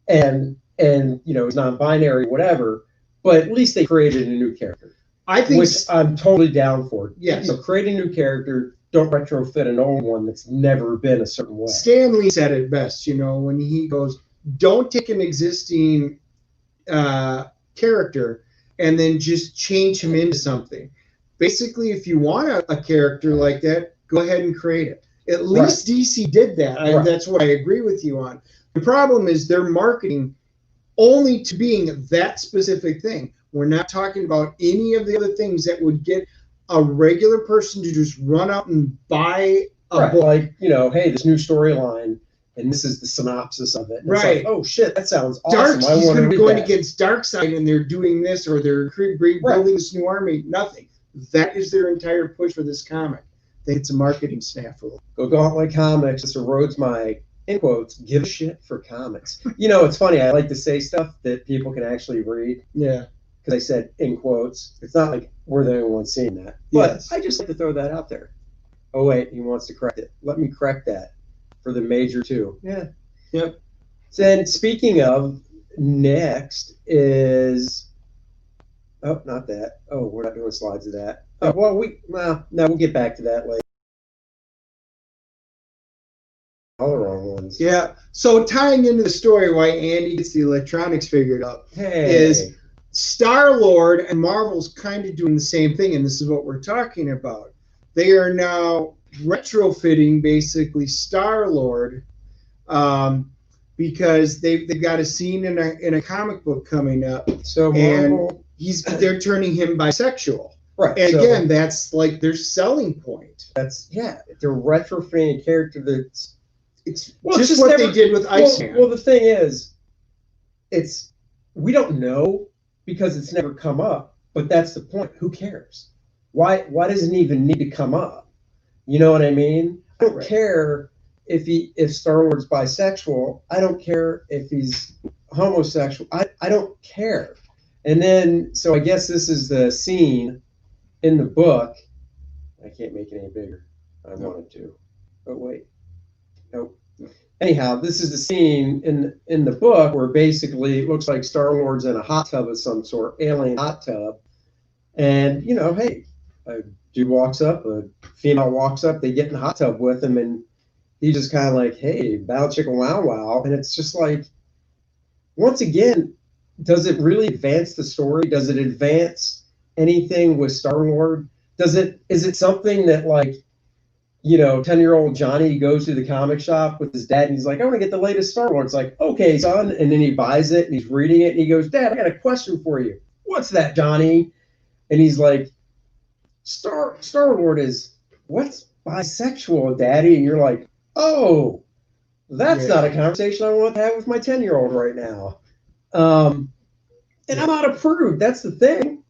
And he's non-binary, whatever. But at least they created a new character. I think, which I'm totally down for. Yes. So create a new character. Don't retrofit an old one that's never been a certain way. Stan Lee said it best, when he goes, don't take an existing character and then just change him into something. Basically, if you want a character like that, go ahead and create it. At least DC did that. That's what I agree with you on. The problem is they're marketing only to being that specific thing. We're not talking about any of the other things that would get a regular person to just run out and buy a book. Like, hey, this new storyline, and this is the synopsis of it. And it's like, oh, shit, that sounds awesome. He's going to be going against Darkseid, and they're doing this, or they're building this new army. Nothing. That is their entire push for this comic. I think it's a marketing snafu. Go Gauntlet Comics. This erodes my, in quotes, give a shit for comics. It's funny. I like to say stuff that people can actually read. Yeah. Because I said in quotes. It's not like we're the only ones seeing that. But I just like to throw that out there. Oh, wait, he wants to correct it. Let me correct that for the major too. Yeah. Yep. So then speaking of, next is, oh, not that. Oh, we're not doing slides of that. We'll get back to that later. all the wrong ones. Yeah. So tying into the story why Andy gets the electronics figured out is Star-Lord and Marvel's kind of doing the same thing, and this is what we're talking about. They are now retrofitting basically Star-Lord because they've got a scene in a comic book coming up. So Marvel, and they're turning him bisexual. right. And so again, that's like their selling point. they're retrofitting a character that's It's Well, just it's what never- they did with Iceman. Well, the thing is, we don't know because it's never come up. But that's the point. Who cares? Why doesn't it even need to come up? You know what I mean? I don't Right. care if Star-Lord's bisexual. I don't care if he's homosexual. I don't care. And then, so I guess this is the scene in the book. I can't make it any bigger. I wanted to. But wait. Nope. Anyhow, this is the scene in the book where basically it looks like Star-Lord's in a hot tub of some sort, alien hot tub. And, hey, a dude walks up, a female walks up, they get in the hot tub with him, and he's just kind of like, hey, bow chicka wow wow. And it's just like, once again, does it really advance the story? Does it advance anything with Star-Lord? Is it something that, like, 10-year-old Johnny goes to the comic shop with his dad and he's like, I want to get the latest Star-Lord. It's like, okay, son. And then he buys it and he's reading it and he goes, Dad, I got a question for you. What's that, Johnny? And he's like, Star-Lord is, what's bisexual, Daddy? And you're like, oh, that's not a conversation I want to have with my 10-year-old right now. And I'm not a prude. That's the thing.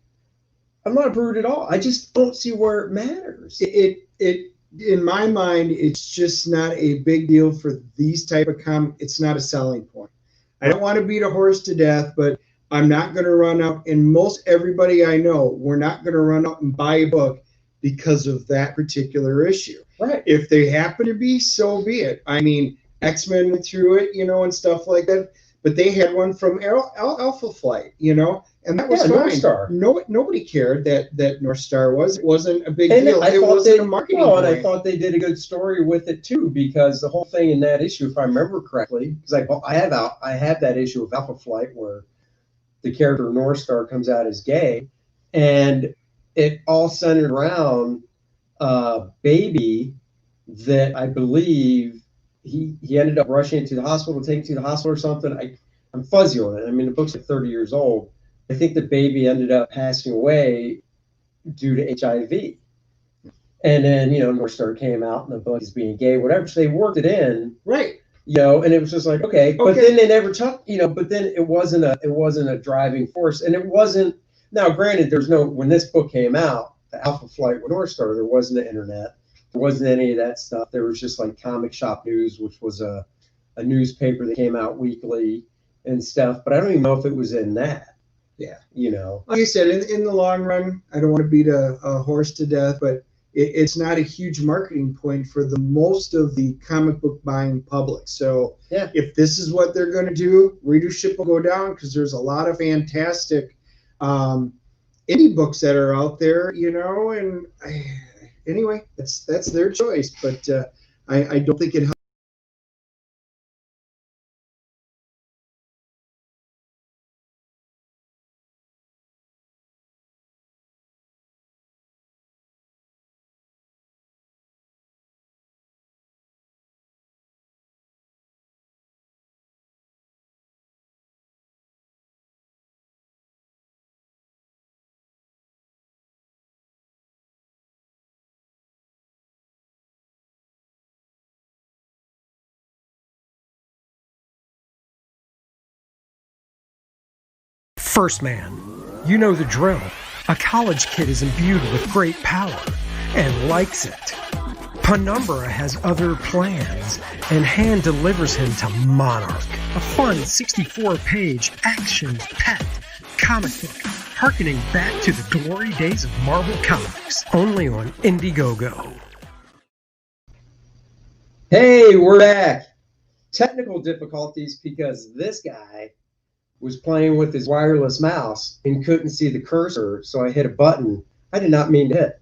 I'm not a prude at all. I just don't see where it matters. It in my mind, it's just not a big deal for these type of comics. It's not a selling point. I don't want to beat a horse to death, but I'm not going to run out. And most everybody I know, we're not going to run out and buy a book because of that particular issue. Right. If they happen to be, so be it. I mean, X-Men went through it, and stuff like that. But they had one from Alpha Flight, and that was fine. North Star. Nobody cared that North Star was. It wasn't a big And deal. It wasn't a marketing and I point. thought they did a good story with it too, because the whole thing in that issue, if I remember correctly, because I have that issue of Alpha Flight where the character North Star comes out as gay, and it all centered around a baby that I believe he ended up rushing into the hospital, taking to the hospital or something. I'm fuzzy on it. I mean, the book's like 30 years old. I think the baby ended up passing away due to HIV. And then, North Star came out and the book is being gay, whatever. So they worked it in. Right. And it was just like, okay. But then they never talked, but then it wasn't a driving force. And it wasn't, now granted, when this book came out, the Alpha Flight with North Star, there wasn't the internet. There wasn't any of that stuff. There was just like Comic Shop News, which was a newspaper that came out weekly and stuff. But I don't even know if it was in that. Yeah. Like I said, in the long run, I don't want to beat a horse to death, but it's not a huge marketing point for the most of the comic book buying public. So if this is what they're going to do, readership will go down because there's a lot of fantastic indie books that are out there, and anyway, that's their choice. But I don't think it helps. First Man. You know the drill. A college kid is imbued with great power and likes it. Penumbra has other plans and hand delivers him to Monarch. A fun 64-page action-packed comic book harkening back to the glory days of Marvel Comics. Only on Indiegogo. Hey, we're back. Technical difficulties because this guy was playing with his wireless mouse and couldn't see the cursor, so I hit a button I did not mean to hit.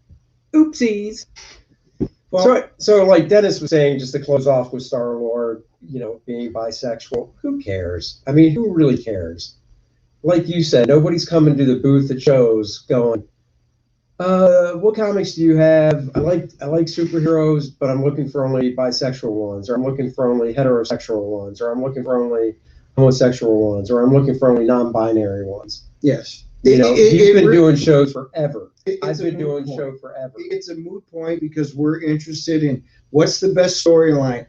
Oopsies. Well, So like Dennis was saying, just to close off with Star-Lord, being bisexual, who cares? I mean, who really cares? Like you said, nobody's coming to the booth at shows going, what comics do you have? I like superheroes, but I'm looking for only bisexual ones, or I'm looking for only heterosexual ones, or I'm looking for only homosexual ones, or I'm looking for only non-binary ones. yes. He's been doing shows forever. I've It's a been moot doing point. show forever. It's a moot point because we're interested in what's the best storyline.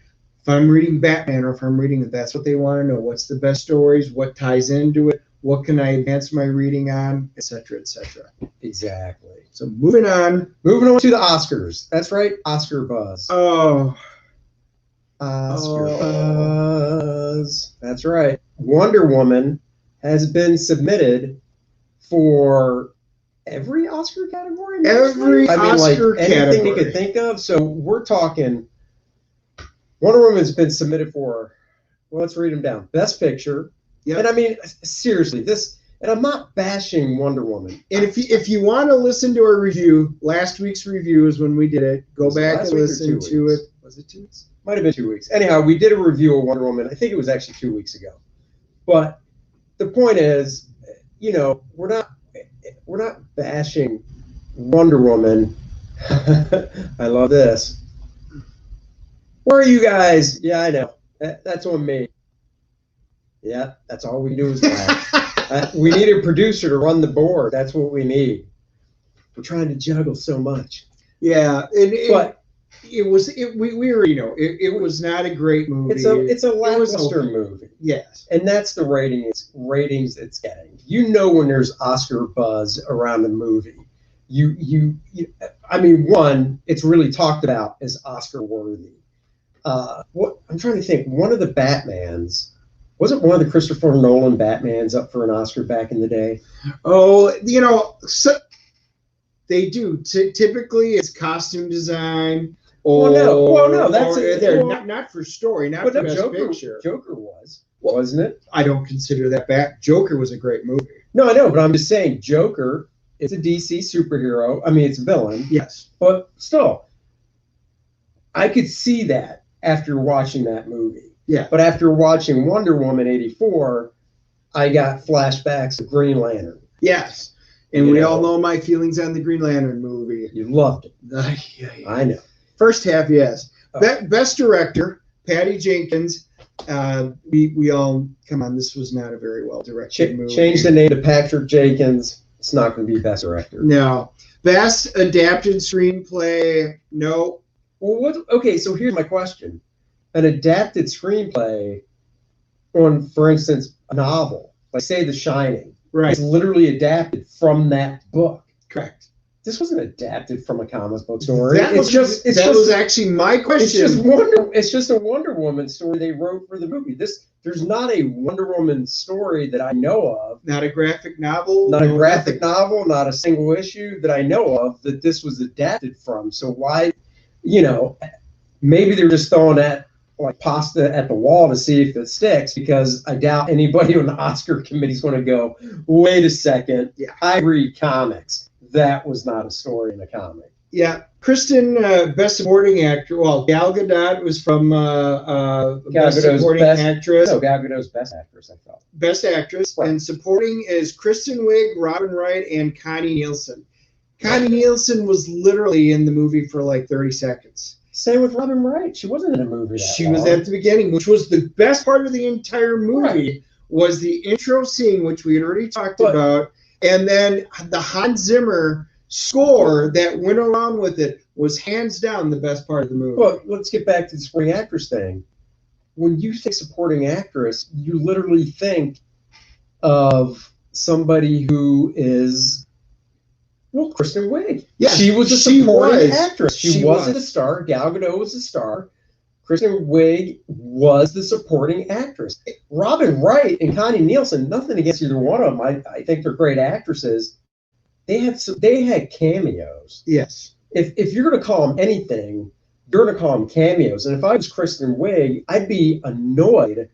If I'm reading Batman or if I'm reading it, that's what they want to know. What's the best stories? What ties into it? What can I advance my reading on? Et cetera, et cetera. Exactly. So moving on. Moving on to the Oscars. That's right, Oscar buzz. Oh, Oscar buzz. That's right. Wonder Woman has been submitted for every Oscar category. Every Oscar anything you category. could think of. So we're talking. Wonder Woman's been submitted for. Well, let's read them down. Best Picture. Yep. And I mean, seriously, and I'm not bashing Wonder Woman. And if you want to listen to our review, last week's review is when we did it. Go Was it back last and week or listen 2 to weeks? it. Was it 2 weeks? Might have been 2 weeks. Anyhow, we did a review of Wonder Woman. I think it was actually 2 weeks ago. But the point is, we're not bashing Wonder Woman. I love this. Where are you guys? Yeah, I know. That's on me. Yeah, that's all we do is laugh. We need a producer to run the board. That's what we need. We're trying to juggle so much. Yeah, But it was not a great movie. it's a lackluster movie. Yes. And that's the ratings it's getting. When there's Oscar buzz around a movie. I mean, one, it's really talked about as Oscar worthy. I'm trying to think. One of the Batmans, wasn't one of the Christopher Nolan Batmans up for an Oscar back in the day? Oh, so they do. Typically, it's costume design. Or, no, that's it. Not for story, not But for no, best Joker picture. was, wasn't it? I don't consider that bad. Joker was a great movie. No, I know, but I'm just saying, Joker is a DC superhero. I mean, it's a villain, Yes. but still, I could see that after watching that movie. Yeah. But after watching Wonder Woman 84, I got flashbacks of Green Lantern. Yes. And we all know my feelings on the Green Lantern movie. You loved it. Yeah. I know. First half, yes. Oh. Best director, Patty Jenkins. We all come on. This was not a very well directed movie. Change the name to Patrick Jenkins. It's not going to be best director. No. Best adapted screenplay. No. Well, okay, so here's my question. An adapted screenplay on, for instance, a novel, like say The Shining, Right. is literally adapted from that book. Correct. This wasn't adapted from a comic book story. That was actually my question. It's just a Wonder Woman story they wrote for the movie. There's not a Wonder Woman story that I know of. Not a graphic novel. Not a graphic novel, not a single issue that I know of that this was adapted from. So why, maybe they're just throwing that like pasta at the wall to see if it sticks, because I doubt anybody on the Oscar committee is going to go, wait a second, Yeah. I read comics. That was not a story in a comic. Yeah. Kristen, Best Supporting Actor. Well, Gal Gadot was from Best Supporting Actress. No, Gal Gadot's Best Actress, I thought. Best Actress. Right. And supporting is Kristen Wiig, Robin Wright, and Connie Nielsen. Connie Nielsen was literally in the movie for like 30 seconds. Same with Robin Wright. She wasn't in a movie. She was at the beginning, which was the best part of the entire movie, Right. was the intro scene, which we had already talked But- about. And then the Hans Zimmer score that went along with it was hands down the best part of the movie. Well, let's get back to the supporting actress thing. When you think supporting actress, you literally think of somebody who is, well, Kristen Wiig. Yeah, she was a she supporting was. actress. She She wasn't was. a star. Gal Gadot was a star. Kristen Wiig was the supporting actress. Robin Wright and Connie Nielsen, nothing against either one of them. I think they're great actresses. They had cameos. Yes. If you're going to call them anything, you're going to call them cameos. And if I was Kristen Wiig, I'd be annoyed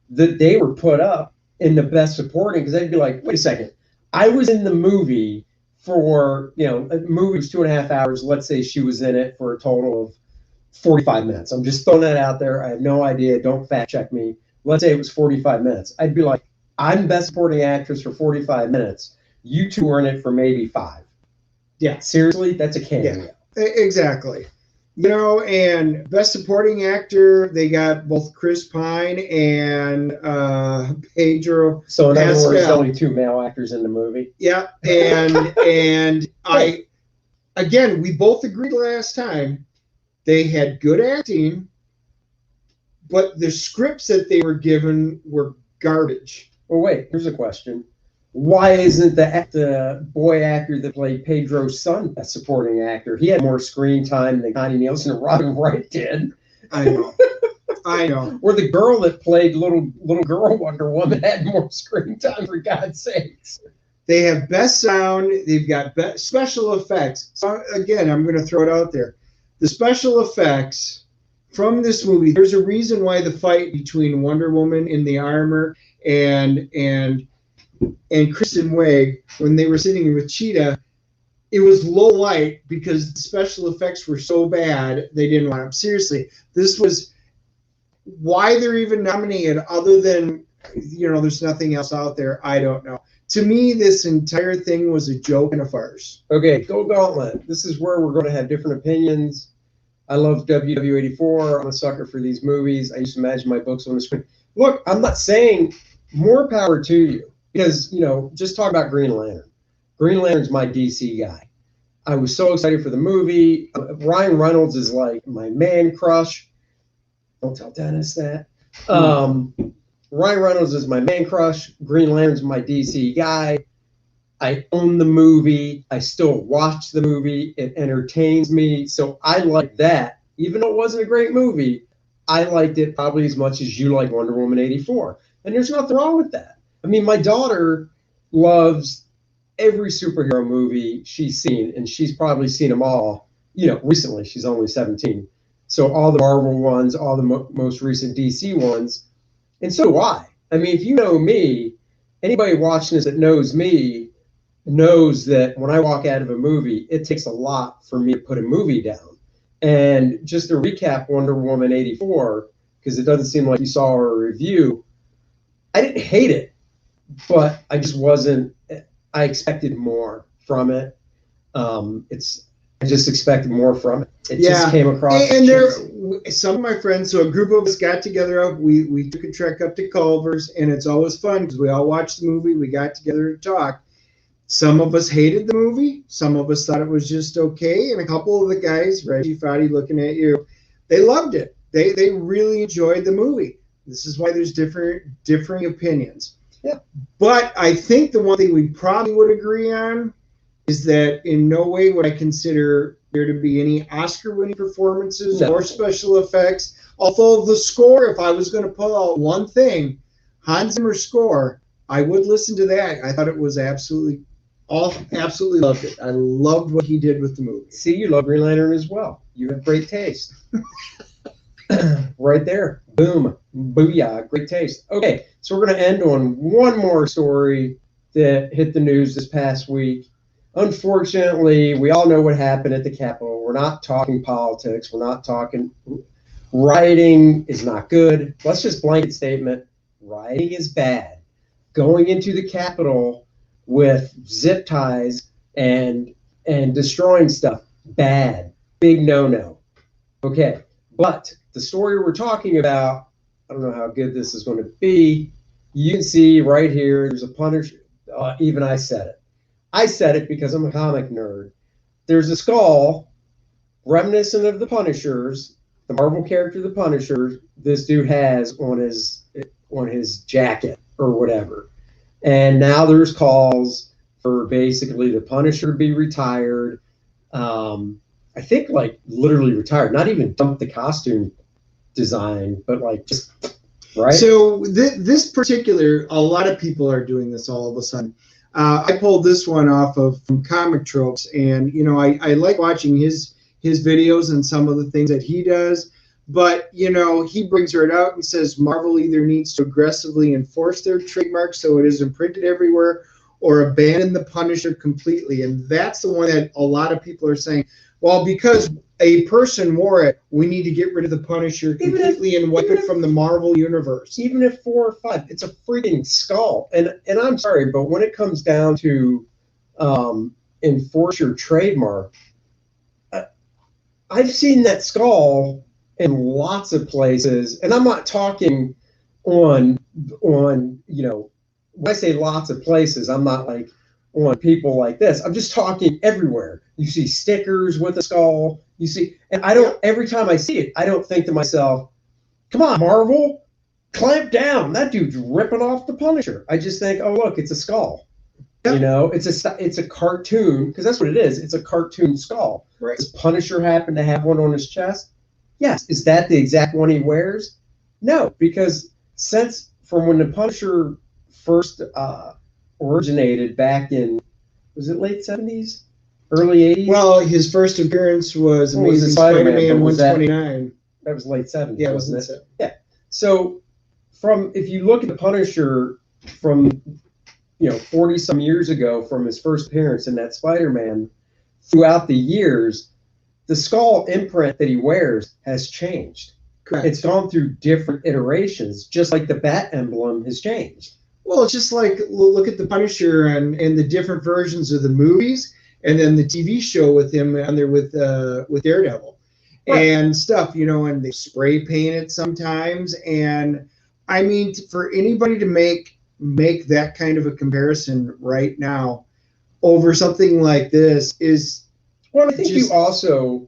that they were put up in the best supporting, because I'd be like, wait a second, I was in the movie for, a movie was 2.5 hours. Let's say she was in it for a total of 45 minutes. I'm just throwing that out there. I have no idea. Don't fact check me. Let's say it was 45 minutes. I'd be like, I'm best supporting actress for 45 minutes. You two are in it for maybe 5. Yeah. Seriously, that's a cameo. Yeah, exactly. You know, and best supporting actor, they got both Chris Pine and Pedro. So in other words, Pascal. only 2 male actors in the movie. Yeah, and again, we both agreed last time they had good acting, but the scripts that they were given were garbage. Well, wait, here's a question. Why isn't the boy actor that played Pedro's son a supporting actor? He had more screen time than Connie Nielsen and Robin Wright did. I know. Or the girl that played little girl Wonder Woman had more screen time, for God's sakes. They have best sound. They've got best special effects. So again, I'm going to throw it out there. The special effects from this movie, there's a reason why the fight between Wonder Woman in the armor and Kristen Wiig, when they were sitting with Cheetah, it was low light because the special effects were so bad they didn't want them. Seriously, this was why they're even nominated other than, there's nothing else out there. I don't know. To me, this entire thing was a joke and a farce. Okay, go Gauntlet. This is where we're going to have different opinions. I love WW84. I'm a sucker for these movies. I used to imagine my books on the screen. Look, I'm not saying more power to you. Because, just talk about Green Lantern. Green Lantern's my DC guy. I was so excited for the movie. Ryan Reynolds is like my man crush. Don't tell Dennis that. Ryan Reynolds is my man crush. Green Lantern's my DC guy. I own the movie. I still watch the movie. It entertains me. So I like that. Even though it wasn't a great movie, I liked it probably as much as you like Wonder Woman 84. And there's nothing wrong with that. I mean, my daughter loves every superhero movie she's seen, and she's probably seen them all, recently. She's only 17. So all the Marvel ones, all the most recent DC ones, and so do I. I mean, if you know me, anybody watching this that knows me knows that when I walk out of a movie, it takes a lot for me to put a movie down. And just to recap Wonder Woman 84, because it doesn't seem like you saw our review, I didn't hate it. But I just wasn't. I expected more from it. I just expected more from it. It just came across. And some of my friends, so a group of us got together. We took a trek up to Culver's, and it's always fun because we all watched the movie. We got together to talk. Some of us hated the movie. Some of us thought it was just okay, and a couple of the guys, Reggie Fowdy, looking at you, they loved it. They really enjoyed the movie. This is why there's differing opinions. Yeah. But I think the one thing we probably would agree on is that in no way would I consider there to be any Oscar-winning performances or special effects. Although the score, if I was going to pull out one thing, Hans Zimmer's score, I would listen to that. I thought it was absolutely loved it. I loved what he did with the movie. See, you love Green Lantern as well. You have great taste. Right there. Boom. Booyah. Great taste. Okay, so we're going to end on one more story that hit the news this past week. Unfortunately, we all know what happened at the Capitol. We're not talking politics. We're not talking rioting is not good. Let's just blanket statement. Rioting is bad. Going into the Capitol with zip ties and destroying stuff, bad. Big no-no. Okay, but the story we're talking about, I don't know how good this is going to be. You can see right here, there's a Punisher. Even I said it. I said it because I'm a comic nerd. There's a skull reminiscent of the Punishers, the Marvel character, the Punisher. This dude has on his jacket or whatever. And now there's calls for basically the Punisher to be retired. I think like literally retired, not even dump the costume design, but like just right. So this particular, a lot of people are doing this all of a sudden. I pulled this one off from Comic Tropes, and I like watching his videos and some of the things that he does. But he brings right out and says Marvel either needs to aggressively enforce their trademark so it isn't printed everywhere, or abandon the Punisher completely. And that's the one that a lot of people are saying, Well, because a person wore it, we need to get rid of the Punisher completely and wipe it from the Marvel universe. Even if 4 or 5, it's a freaking skull. And I'm sorry, but when it comes down to enforce your trademark, I've seen that skull in lots of places, and I'm not talking on when I say lots of places, I'm not like on people like this. I'm just talking everywhere. You see stickers with a skull. You see, and every time I see it, I don't think to myself, come on, Marvel, clamp down. That dude's ripping off the Punisher. I just think, oh, look, it's a skull. Yeah. It's a cartoon, because that's what it is. It's a cartoon skull. Right. Does Punisher happen to have one on his chest? Yes. Is that the exact one he wears? No, because since from when the Punisher first originated back in, was it late 70s, early 80s? Well, his first appearance was Amazing Spider-Man 129. That was late 70s. Yeah, it was it? Yeah. So if you look at the Punisher from 40 some years ago, from his first appearance in that Spider-Man, throughout the years, the skull imprint that he wears has changed. Correct. It's gone through different iterations, just like the bat emblem has changed. Well, it's just like, look at the Punisher and the different versions of the movies, and then the TV show with him on there with Daredevil, right, and stuff, and they spray paint it sometimes. And I mean, for anybody to make that kind of a comparison right now over something like this is, well, I think you also,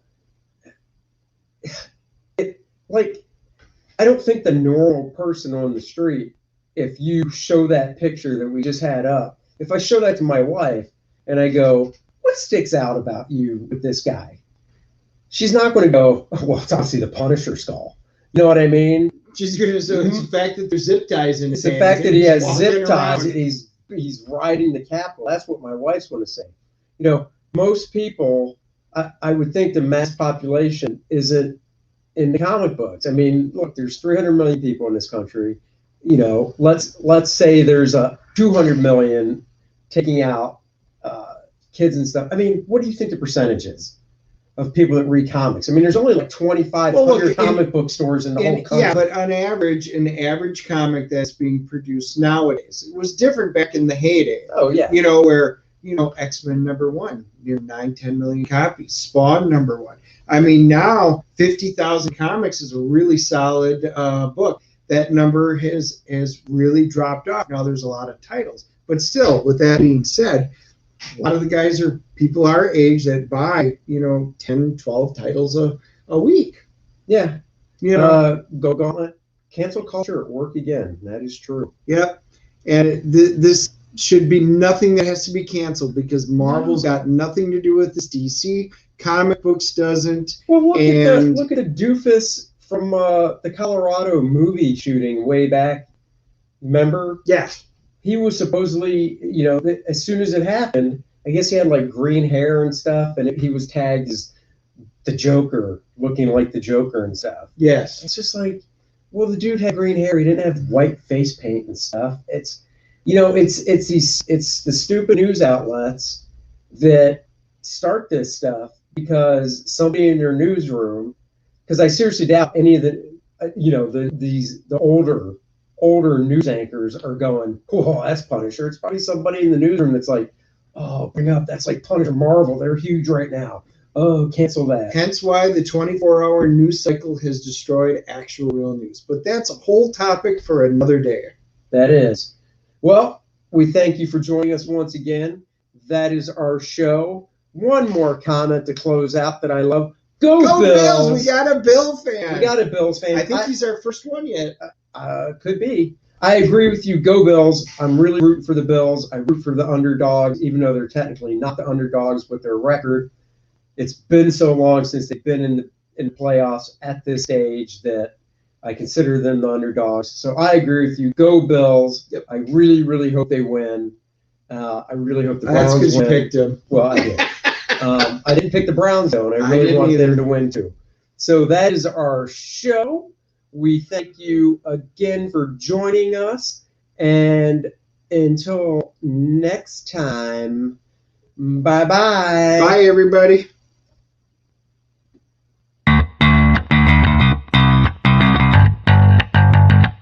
I don't think the normal person on the street, if you show that picture that we just had up, if I show that to my wife and I go, what sticks out about you with this guy? She's not going to go, oh, well, it's obviously the Punisher skull. You know what I mean? She's going to say it's the fact that there's zip ties in his hands. It's the fact that he has zip ties. He's riding the Capitol. That's what my wife's going to say. Most people, I would think the mass population isn't in the comic books. I mean, look, there's 300 million people in this country. Let's say there's a 200 million taking out kids and stuff. I mean, what do you think the percentage is of people that read comics? I mean, there's only like 2,500 comic book stores in the whole country. Yeah, but on average, an average comic that's being produced nowadays, it was different back in the heyday. Oh, yeah. Where, X-Men #1, 9-10 million copies. Spawn #1. I mean, now 50,000 comics is a really solid book. That number has really dropped off. Now there's a lot of titles, but still, with that being said, a lot of the guys are people our age that buy 10, 12 titles a week. Yeah. Go Gauntlet. Cancel culture at work again. That is true. Yep. And this should be nothing that has to be canceled, because Marvel's got nothing to do with this. DC comic books doesn't. Well, look at a doofus from the Colorado movie shooting way back. Remember? Yeah. He was supposedly, as soon as it happened, I guess he had like green hair and stuff, and he was tagged as the Joker, looking like the Joker and stuff. Yes. It's just like, well, the dude had green hair. He didn't have white face paint and stuff. It's the stupid news outlets that start this stuff because somebody in their newsroom, because I seriously doubt any of the older news anchors are going, oh, that's Punisher. It's probably somebody in the newsroom that's like, oh, bring up, that's like Punisher. Marvel, they're huge right now. Oh, cancel that. Hence why the 24-hour news cycle has destroyed actual real news. But that's a whole topic for another day. That is. Well, we thank you for joining us once again. That is our show. One more comment to close out that I love. Go Bills! We got a Bill fan. We got a Bills fan. I think he's our first one yet. Could be. I agree with you. Go Bills. I'm really rooting for the Bills. I root for the underdogs, even though they're technically not the underdogs with their record. It's been so long since they've been in playoffs at this stage that I consider them the underdogs. So I agree with you. Go Bills. Yep. I really, really hope they win. I really hope the Browns win. That's because you picked them. Well, I did. I didn't pick the Browns, though, and I really want them to win, too. So that is our show. We thank you again for joining us. And until next time, bye-bye. Bye, everybody.